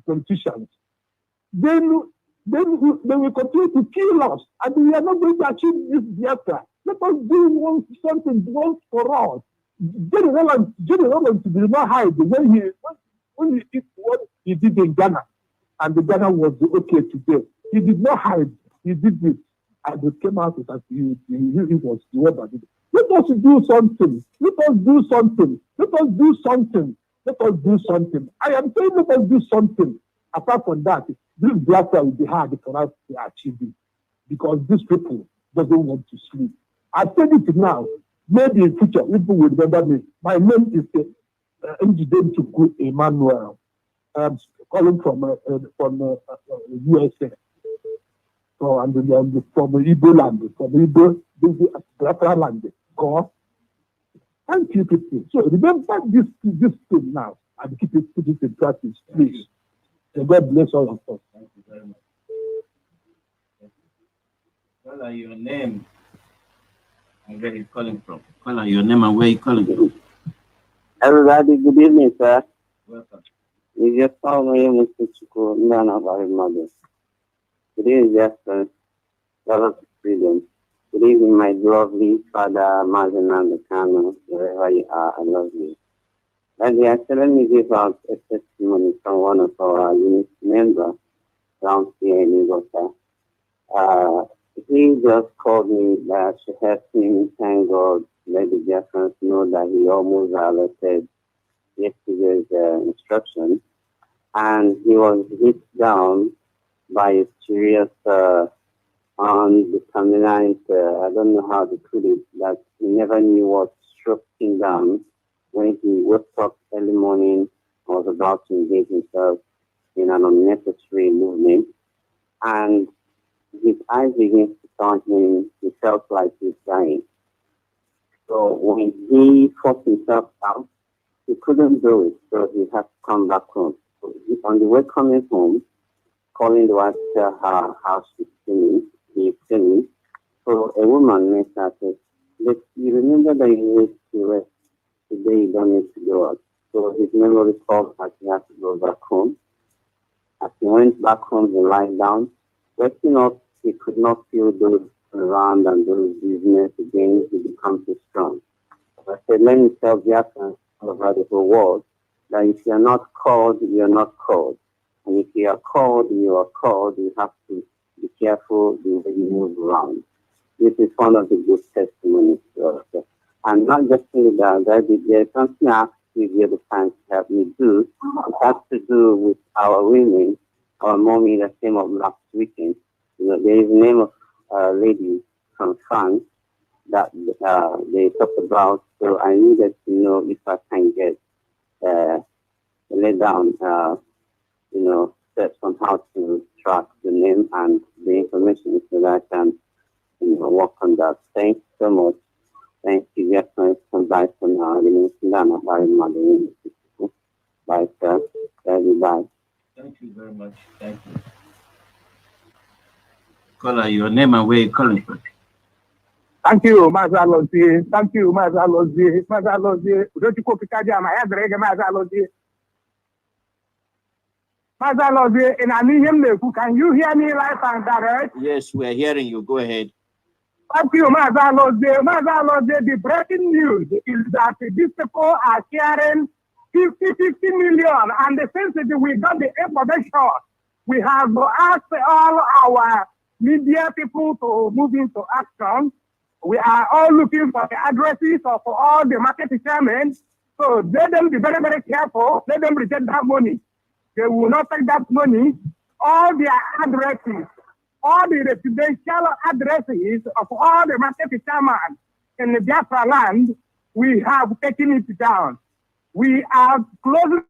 politicians, then they will continue to kill us, and we are not going to achieve this Biafra. Let us do something once for all. Jerry Rollins did not hide when he did what he did in Ghana, and the Ghana was okay today. He did not hide. He did it, and it came out that he was the one that did it. Let us do something. Let us do something. Let us do something. Let us do something. I am saying let us do something. Apart from that, this Biafra will be hard for us to achieve it because these people doesn't want to sleep. I said it now. Maybe in future, people will remember me. My name is Nnamdi Chukwuemeka Emmanuel. I'm calling from USA. So I'm from Igbo land, from Igbo Biafra land. God, thank you, people. So remember this thing now and put it in practice, please. And God bless all of us. Thank you very much. What are your name and where you calling from? What are your name and where you calling from? Everybody, good evening, sir. Welcome. Is your family Mazi Chukwuemeka Alozie? Today is just fellow freedom. Good evening, my lovely father, Mazi Kanu, wherever you are, I love you. And let me give out a testimony from one of our unit members down here in Uganda. He just called me that she helped him, thank God, let the Biafrans know that he almost violated yesterday's instruction. And he was hit down by a serious undetermined, I don't know how to put it, that he never knew what struck him down when he woke up early morning and was about to engage himself in an unnecessary movement. And his eyes began to turn him, he felt like he's dying. So when he forced himself out, he couldn't do it, so he had to come back home. So on the way coming home, calling the wife to tell her how she's feeling. So a woman next her said, "But you remember that you need to rest. Today you don't need to go out." So his memory called as he had to go back home. As he went back home, he lied down. Waking up, he could not feel those around and those business again. He became too strong. I said, let me tell Biafrans all over the whole world that if you're not called, you're not called. And if you are called, you are called. You have to be careful the way you move around. This is one of the good testimonies to us. And not just saying that, there's something I asked you the other time to help me do. It has to do with our women. Our mommy that came up last weekend. You know, there is a name of a lady from France that they talked about. So I needed to know if I can get lay down, steps on how to track the name and the information so that I can, work on that. Thanks so much. Thank you. Yes, bye for now. Bye, sir. Bye. Thank you very much. Thank you. Caller, your name and where you're calling from. Thank you, Mazi Alozie. Thank you, Mazi Alozie. Mazi Alozie. Don't you copy Kajama? I have the reggae, Mazi Alozie. Mazi Alozie, in Anihim, can you hear me live and direct? Yes, we are hearing you. Go ahead. Thank you, Mazi Alozie. Mazi Alozie, the breaking news is that these people are sharing 50 million, and since we got the information, we have asked all our media people to move into action. We are all looking for the addresses of all the market chairmen. So let them be very, very careful. Let them reject that money. They will not take that money. All their addresses, all the residential addresses of all the market chairmen in the Biafra land, we have taken it down. We are closing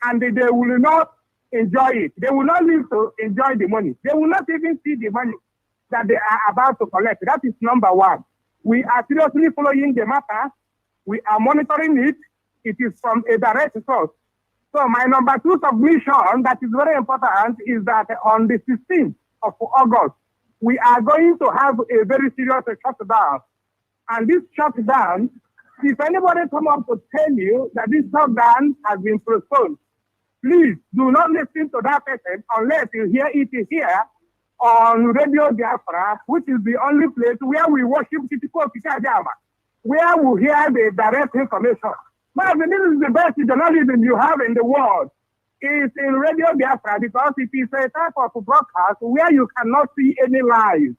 and they will not enjoy it. They will not live to enjoy the money. They will not even see the money that they are about to collect. That is number one. We are seriously following the matter. We are monitoring it. It is from a direct source. So my number two submission that is very important is that on the 16th of August, we are going to have a very serious shutdown. And this shutdown, if anybody come up to tell you that this shutdown has been postponed, please do not listen to that person unless you hear it here on Radio Biafra, which is the only place where we worship Kitiko Pikajama, where we hear the direct information. Marvin, this is the best journalism you have in the world. It's in Radio Biafra because it is a type of broadcast where you cannot see any lies.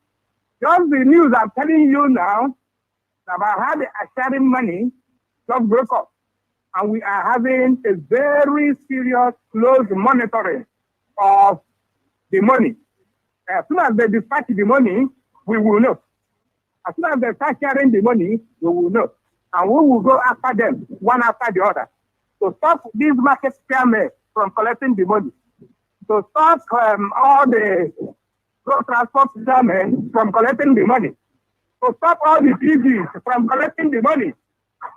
Just the news I'm telling you now, about how they are sharing money, just broke up. And we are having a very serious, close monitoring of the money. As soon as they dispatch the money, we will know. As soon as they start sharing the money, we will know. And we will go after them, one after the other. To stop these market scammers from collecting the money. To stop all the road transport scammers from collecting the money. To stop all the PGs from collecting the money.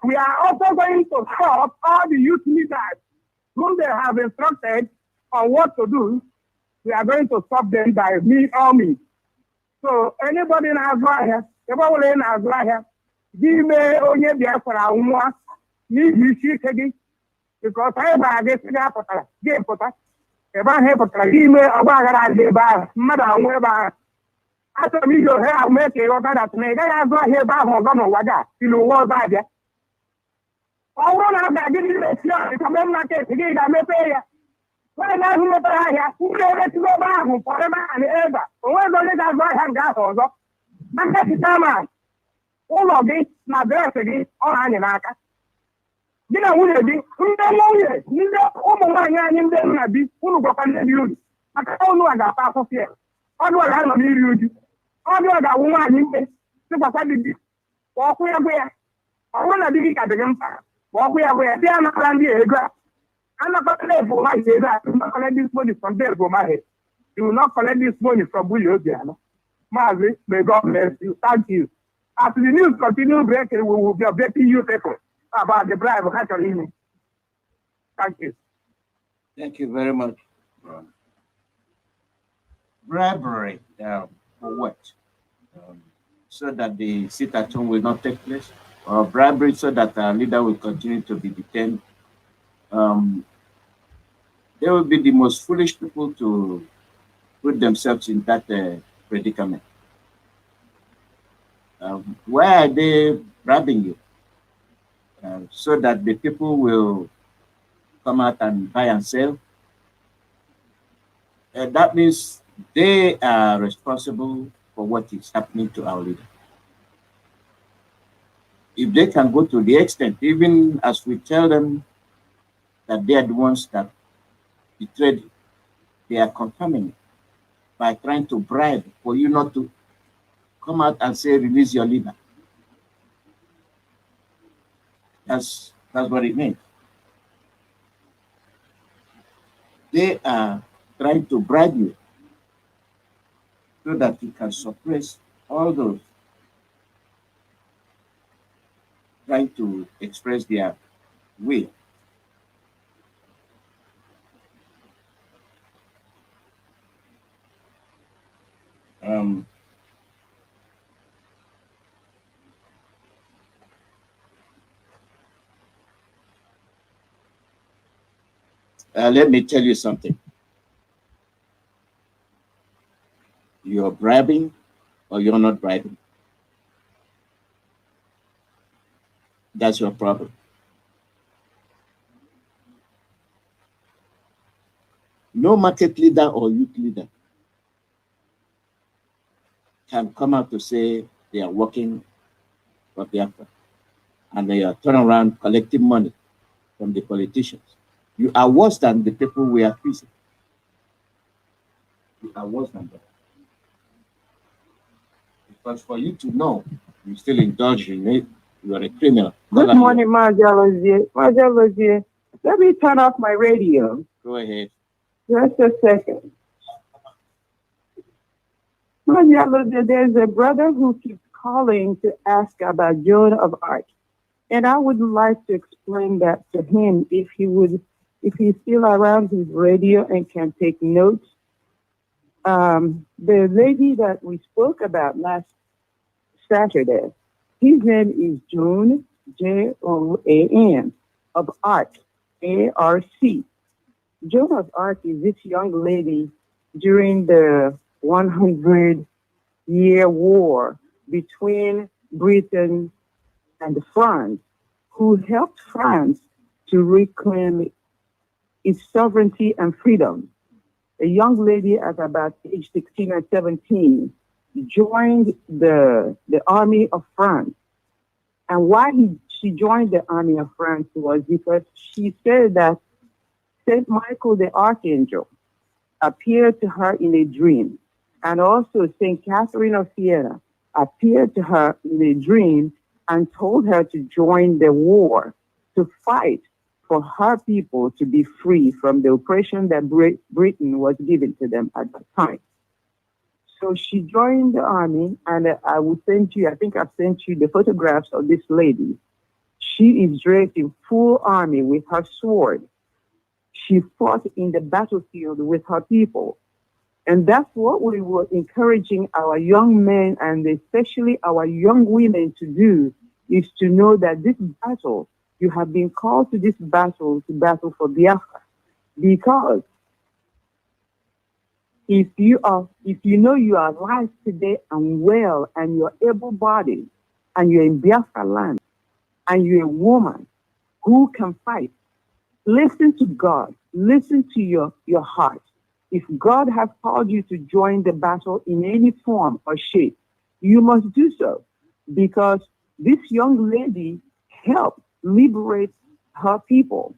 We are also going to stop all the youth leaders whom they have instructed on what to do. We are going to stop them by all means. So anybody na-azụ ahịa, ebe ọ bụla ị na-azụ ahịa, gị mee onye Biafra nwa n'ihi isi ike gị, because anyị gbara gị sị gị apụtara, gị pụta. Ebe ahụ ị pụtara gị mee ọgba aghara adị ebe ahụ, mmadụ anwụ ebe ahụ. Achọrọ m iji ohere ahụ mee ka ịghọta dat na ị gaghị azụ ahịa ebe ahụ ọzọ n'ụwa gị a, si n'ụwa ọzọ abịa. Ọ bụrụ na a ga-adị n'ime esi ọdịkọbe m na keti gị ga-emepe ya. Onye na-azụ mepere ahịa, ndị eresigo ebe ahụ pụrụ ebe ahụ ebe a, o nweghị onye ga-azụ ahịa nke ahụ ọzọ. Maka ekita ma ụlọ gị na adreesị gị ọ na-anyị n'aka. Gị na nwunye gị, ndị nwunye, ndị ụmụ nwaanyị anyị ndị nna bi, unu gwakwa ndị dị uru. Maka unu a ga-ata afụfụ ya. Ọdụ ọ ga-anọ n'iri uju. Ọdụ ọ ga-awụ nwaanyị mkpe, sịkwasị dị gị, ka ọkụ ya gwụ ya. Ọ bụrụ na di gị ka dị gị mkpa, ma ọkụ ya gwụ ya, dị anakọla ndị ego a. Anakọla ego ma ego a, not collect this money from the ego ma head. You will not collect this money from Bully Obiano. Mazi, may God bless you. Thank you. As the news continue breaking, we will be updating you people about the bribe of actually. Thank you. Thank you very much. Bribery, for what? So that the sit-at-home will not take place, or bribery so that our leader will continue to be detained. They will be the most foolish people to put themselves in that predicament. Why are they bribing you? So that the people will come out and buy and sell. That means they are responsible for what is happening to our leader. If they can go to the extent, even as we tell them that they are the ones that betrayed, they are confirming it by trying to bribe for you not to come out and say, release your leader. That's what it means. They are trying to bribe you so that you can suppress all those trying to express their will. Let me tell you something. You're bribing or you're not bribing. That's your problem. No market leader or youth leader can come out to say they are working for Biafra and they are turning around collecting money from the politicians. You are worse than the people we are accusing. You are worse than that. Because for you to know you still indulge in it, you are a criminal. Good morning, Mazi Alozie. Mazi Alozie, let me turn off my radio. Go ahead. Just a second. Mazi Alozie, there's a brother who keeps calling to ask about Joan of Arc. And I would like to explain that to him if he's still around his radio and can take notes. The lady that we spoke about last Saturday, his name is Joan, Joan, of Arc, A-R-C. Joan of Arc is this young lady during the 100-year war between Britain and France, who helped France to reclaim its sovereignty and freedom. A young lady at about age 16 or 17 joined the army of France. And why she joined the army of France was because she said that St. Michael the Archangel appeared to her in a dream. And also St. Catherine of Siena appeared to her in a dream and told her to join the war, to fight for her people to be free from the oppression that Britain was giving to them at that time. So she joined the army, and I will send you, I think I've sent you the photographs of this lady. She is dressed in full army with her sword. She fought in the battlefield with her people. And that's what we were encouraging our young men and especially our young women to do, is to know that this battle, you have been called to this battle, to battle for Biafra. Because if you know you are alive today and well and you're able-bodied and you're in Biafra land and you're a woman who can fight, listen to God, listen to your heart. If God has called you to join the battle in any form or shape, you must do so, because this young lady helped liberate her people.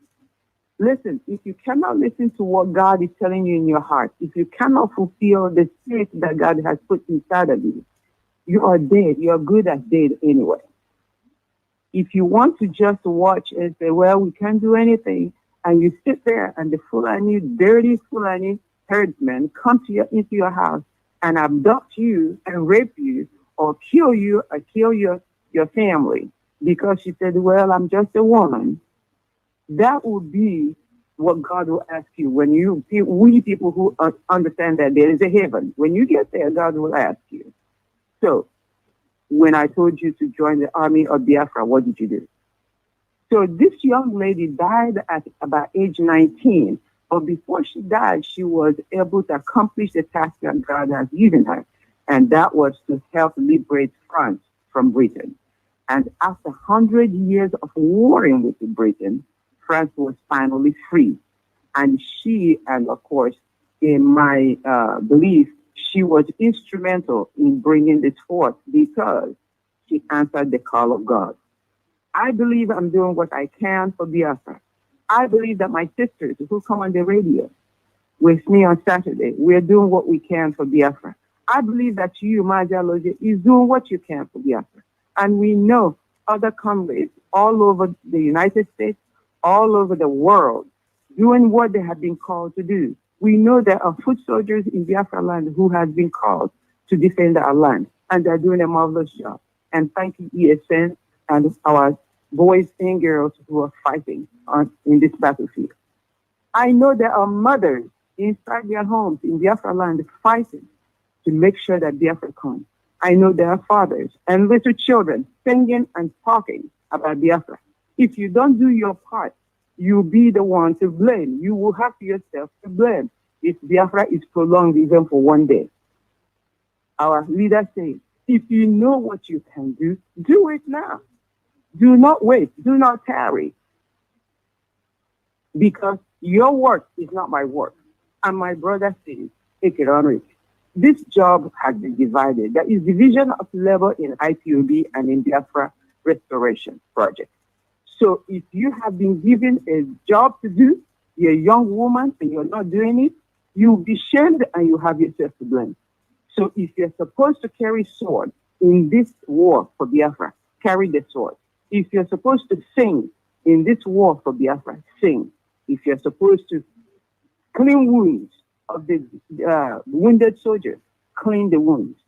Listen, if you cannot listen to what God is telling you in your heart, if you cannot fulfill the spirit that God has put inside of you, you are dead. You are good as dead anyway. If you want to just watch and say, well, we can't do anything, and you sit there and the Fulani, dirty Fulani herdsmen come into your house and abduct you and rape you or kill you or kill your family because you said, well, I'm just a woman, that would be what God will ask you when we people who understand that there is a heaven. When you get there, God will ask you. So when I told you to join the army of Biafra, what did you do? So this young lady died at about age 19, but before she died, she was able to accomplish the task that God has given her, and that was to help liberate France from Britain. And after 100 years of warring with Britain, France was finally free. And she, and of course, in my belief, she was instrumental in bringing this forth because she answered the call of God. I believe I'm doing what I can for Biafra. I believe that my sisters who come on the radio with me on Saturday, we're doing what we can for Biafra. I believe that you, Mazi Alozie, is doing what you can for Biafra. And we know other comrades all over the United States, all over the world, doing what they have been called to do. We know there are foot soldiers in Biafra land who have been called to defend our land, and they're doing a marvelous job. And thank you, ESN, and our boys and girls who are fighting in this battlefield. I know there are mothers inside their homes in Biafra land fighting to make sure that Biafra comes. I know there are fathers and little children singing and talking about Biafra. If you don't do your part, you'll be the one to blame. You will have yourself to blame if Biafra is prolonged even for one day. Our leader says, if you know what you can do it now. Do not wait. Do not tarry. Because your work is not my work. And my brother says, take it on it. This job has been divided. There is division of labor in IPOB and in Biafra Restoration Project. So if you have been given a job to do, you're a young woman and you're not doing it, you'll be shamed and you have yourself to blame. So if you're supposed to carry sword in this war for Biafra, carry the sword. If you're supposed to sing in this war for Biafra, sing. If you're supposed to clean wounds of the wounded soldiers, clean the wounds.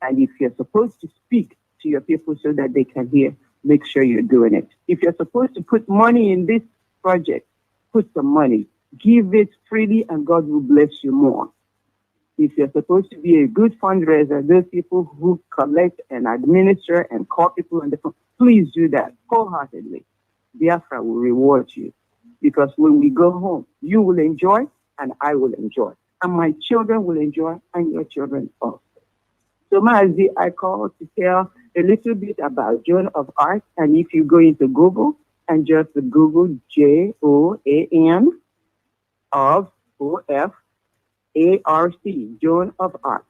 And if you're supposed to speak to your people so that they can hear, make sure you're doing it. If you're supposed to put money in this project, put some money. Give it freely and God will bless you more. If you're supposed to be a good fundraiser, those people who collect and administer and call people on the phone, please do that wholeheartedly. Biafra will reward you. Because when we go home, you will enjoy and I will enjoy. And my children will enjoy and your children also. So Mazi, I called to tell a little bit about Joan of Arc. And if you go into Google and just Google Joan of O-F-A-R-C, Joan of Arc,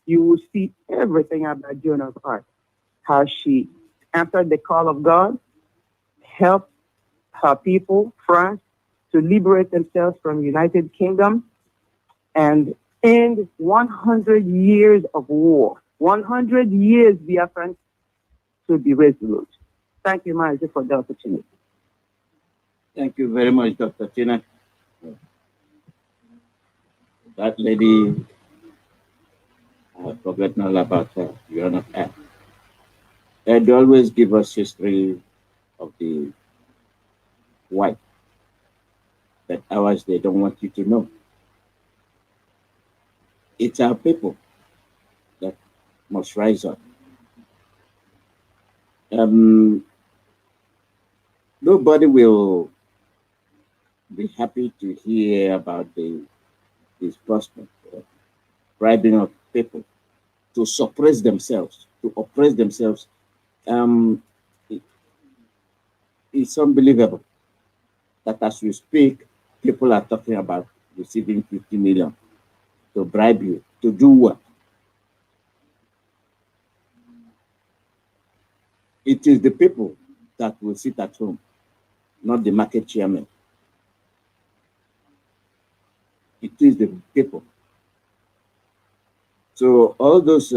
you will see everything about Joan of Arc. How she answered the call of God, helped her people, France, to liberate themselves from United Kingdom and end 100 years of war. 100 years, Biafran, to be resolute. Thank you, Mazi, for the opportunity. Thank you very much, Dr. Tina. That lady, I've forgotten all about her. You're not at. They'd always give us history of the white, that ours they don't want you to know. It's our people that must rise up. Nobody will be happy to hear about this prospect of bribing of people to suppress themselves, to oppress themselves. It's unbelievable that as we speak, people are talking about receiving 50 million to bribe you. To do what? It is the people that will sit at home, not the market chairman. It is the people. So all those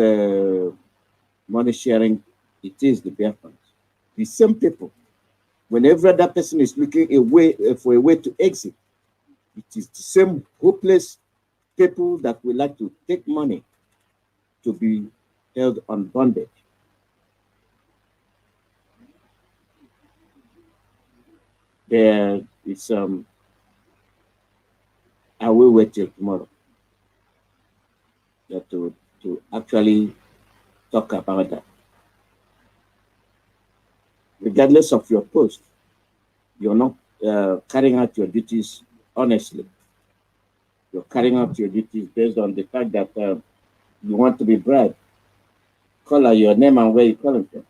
money sharing, it is the Biafrans. The same people. Whenever that person is looking for a way to exit, it is the same hopeless people that would like to take money to be held on bondage. There is I will wait till tomorrow to actually talk about that. Regardless of your post, you're not carrying out your duties honestly. You're carrying out your duties based on the fact that you want to be bribed. Call out your name and where you're calling from.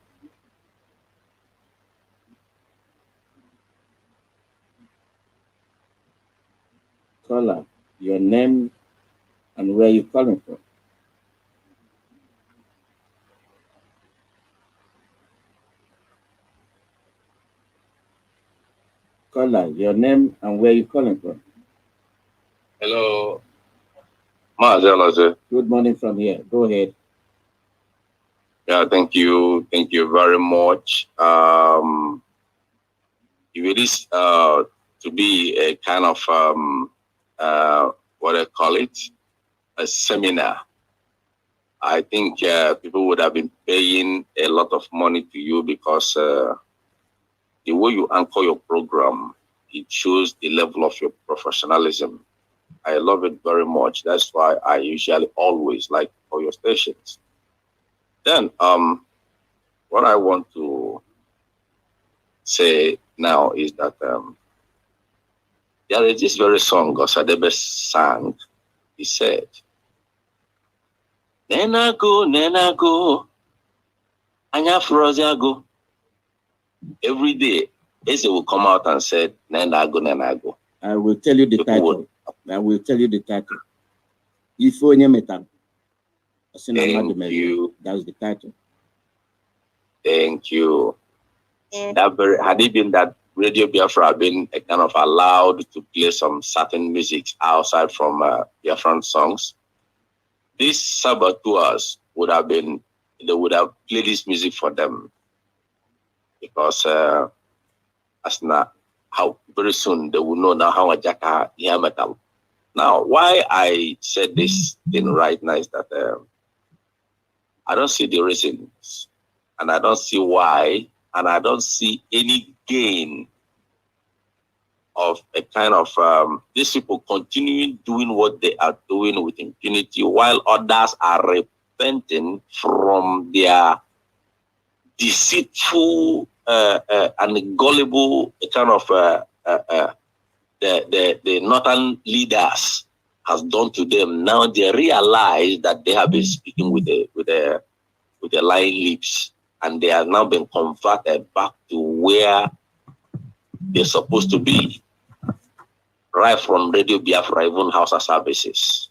Call out your name and where you're calling from. Caller, your name and where you calling from. Hello, Mazi Alozie. Good morning from here. Go ahead. Yeah, thank you. Thank you very much. It is to be a kind of what I call it, a seminar. I think people would have been paying a lot of money to you because the way you anchor your program, it shows the level of your professionalism. I love it very much. That's why I usually always like for your stations. Then, what I want to say now is that there is this very song Osadebe sang. He said, Nenago, Anya Froziago. Every day, Eze will come out and say, Nenago. I will tell you the title. I will tell you the title. Ifo Thank you. That's the title. Thank you. That had it been that Radio Biafra been kind of allowed to play some certain music outside from Biafran songs, these saboteurs would have played this music for them. Because as now, how very soon they will know now how Ajaka hear metal. Now, why I said this thing right now is that I don't see the reasons, and I don't see why, and I don't see any gain of a kind of these people continuing doing what they are doing with impunity, while others are repenting from their deceitful and gullible kind of the northern leaders has done to them. Now they realize that they have been speaking with the lying lips, and they have now been converted back to where they're supposed to be, right from Radio Biafra, even Hausa services.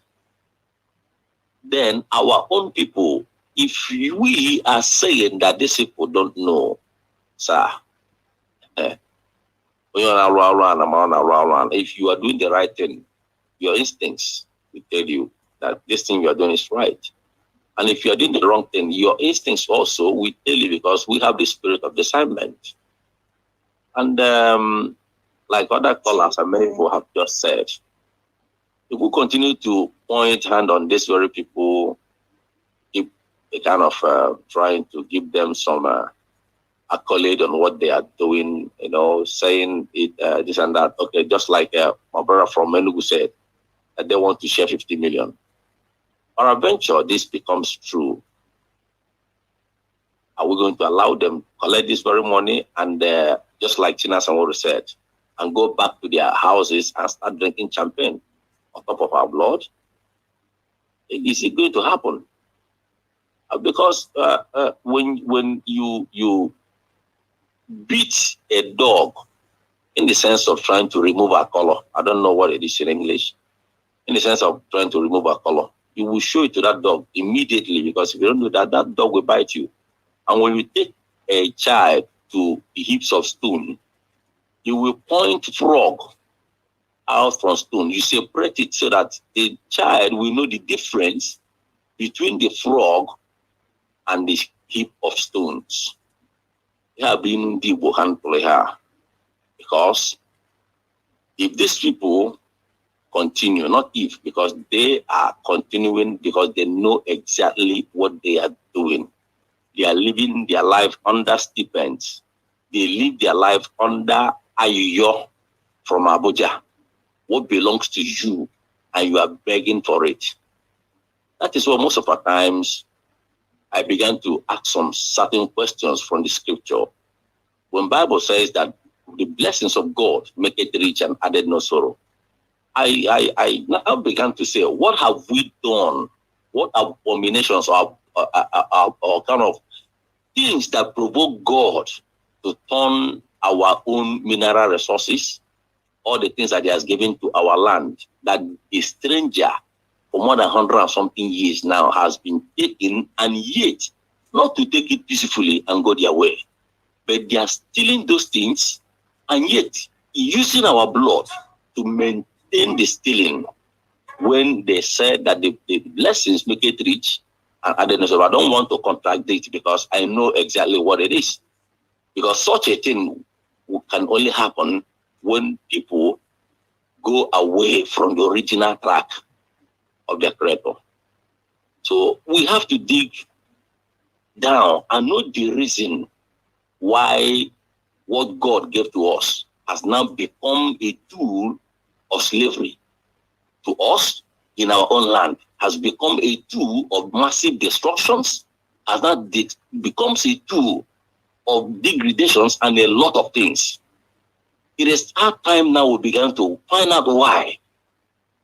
Then our own people, if we are saying that these people don't know, sir, if you are doing the right thing, your instincts will tell you that this thing you are doing is right. And if you are doing the wrong thing, your instincts also will tell you, because we have the spirit of discernment. And like other callers and many people have just said, if we continue to point hand on these very people, keep a kind of trying to give them some accolade on what they are doing, saying it, this and that. Okay, just like my brother from Enugu said, that they want to share 50 million. Peradventure, this becomes true. Are we going to allow them collect this very money and just like Tina Sanwó said, and go back to their houses and start drinking champagne on top of our blood? Is it going to happen? Because when you beat a dog in the sense of trying to remove a color, I don't know what it is in English, in the sense of trying to remove a color, you will show it to that dog immediately, because if you don't do that, that dog will bite you. And when you take a child to the heaps of stone, you will point frog out from stone. You separate it so that the child will know the difference between the frog and the heap of stones. Because if these people continue, not if, because they are continuing, because they know exactly what they are doing. They are living their life under stipends. They live their life under Ayuyo from Abuja. What belongs to you, and you are begging for it. That is why most of our times I began to ask some certain questions from the scripture. When Bible says that the blessings of God make it rich and added no sorrow, I now began to say, what have we done? What abominations or kind of things that provoke God to turn our own mineral resources, all the things that He has given to our land, that a stranger for more than 100 and something years now has been taken, and yet not to take it peacefully and go their way, but they are stealing those things and yet using our blood to maintain the stealing, when they said that the blessings make it rich and added no sorrow. I don't want to contradict, because I know exactly what it is. Because such a thing can only happen when people go away from the original track of their creator. So we have to dig down and know the reason why what God gave to us has now become a tool of slavery to us in our own land, has become a tool of massive destructions, has now becomes a tool of degradations and a lot of things. It is our time now we began to find out why.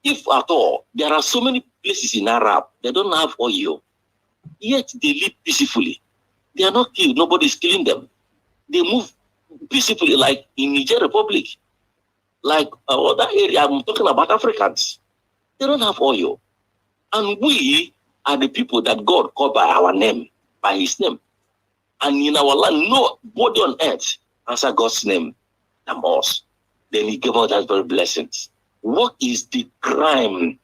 If at all, there are so many places in Arab, they don't have oil, yet they live peacefully. They are not killed, nobody is killing them. They move peacefully, like in Niger Republic, like other area. I'm talking about Africans. They don't have oil. And we are the people that God called by our name, by His name. And in our land, nobody on earth answer God's name than us. Then He gave us that very blessings. What is the crime?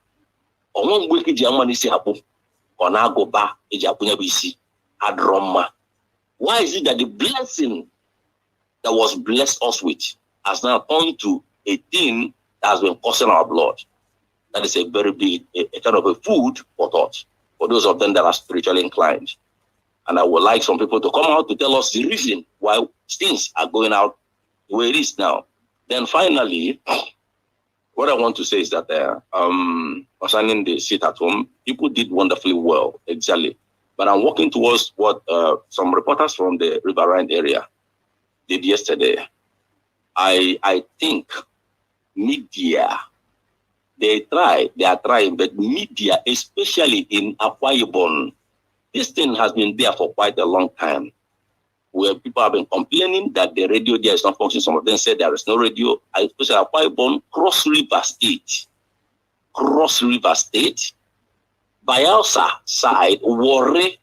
On one week, why is it that the blessing that was blessed us with has now turned to a thing that has been causing our blood? That is a very big, a kind of a food for thought, for those of them that are spiritually inclined. And I would like some people to come out to tell us the reason why things are going out the way it is now. Then finally, what I want to say is that concerning the sit at home, people did wonderfully well, exactly. But I'm working towards what some reporters from the Riverine area did yesterday. I think media, they are trying, but media, especially in Akwa Ibom, this thing has been there for quite a long time, where people have been complaining that the radio there is not functioning. Some of them said there is no radio. Especially Akwa Ibom, Cross River State, Bayelsa side, Warri,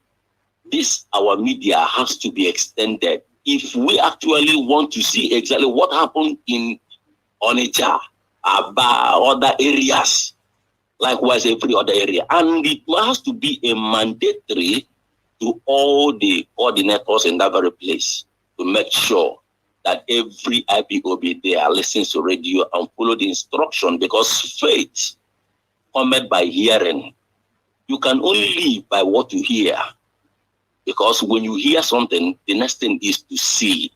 this, our media has to be extended if we actually want to see exactly what happened in Onitsha, Aba, other areas, likewise every other area. And it has to be a mandatory to all the coordinators in that very place to make sure that every IPOB there listens to radio and follow the instruction, because faith cometh by hearing. You can only live by what you hear, because when you hear something, the next thing is to see.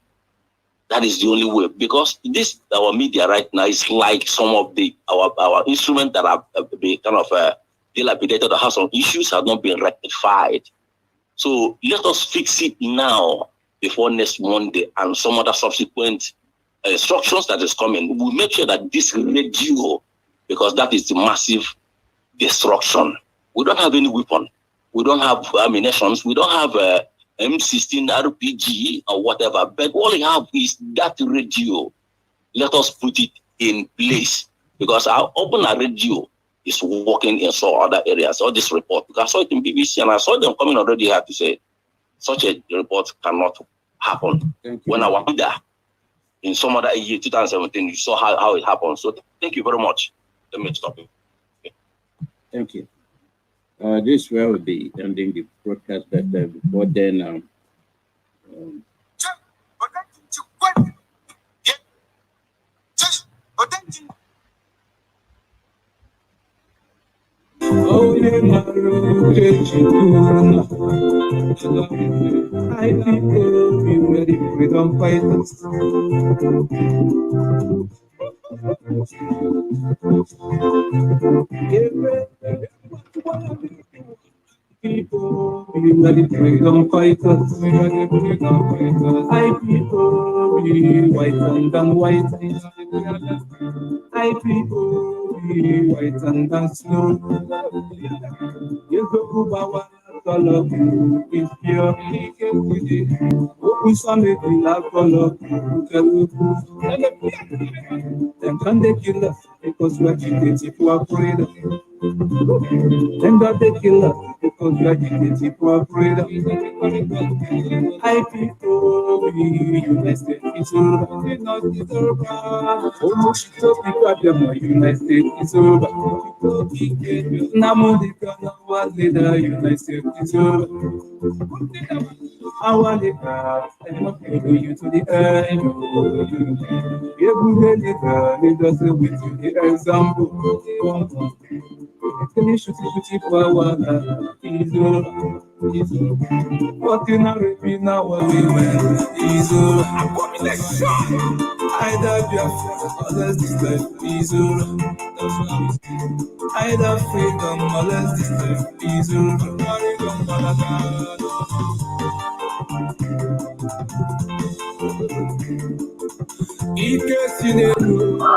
That is the only way, because this, our media right now, is like some of the our instruments that are kind of dilapidated or have some issues have not been rectified. So let us fix it now before next Monday and some other subsequent instructions that is coming. We'll make sure that this radio, because that is the massive destruction. We don't have any weapon. We don't have ammunition. We don't have M16 RPG or whatever. But all we have is that radio. Let us put it in place, because our open radio is working in some other areas. All this report, because I saw it in BBC and I saw them coming already here to say such a report cannot happen. When our leader in some other year, 2017, you saw how it happened. So thank you very much. Let me stop you. Okay. Thank you. This will be ending the broadcast, but before then, I people be ready, freedom fighters. People be ready, freedom fighters. I people be white and white. I people be white and snow. You go bawa color is pure. Usame la color. Them can they kill us because we are agitated to afraid. Them that they kill us because we are agitated to afraid. I people be United States. It's over. Not over. Almost people are them United States. It's over. Namodika was the United States. It's over. I want it back. I'm not going to you to the end. It doesn't with the example. Can you shoot it for one? What in a repeat now? We went. I'm coming like shot. Either Biafra or less this life. Either freedom or less this life. In case you didn't know.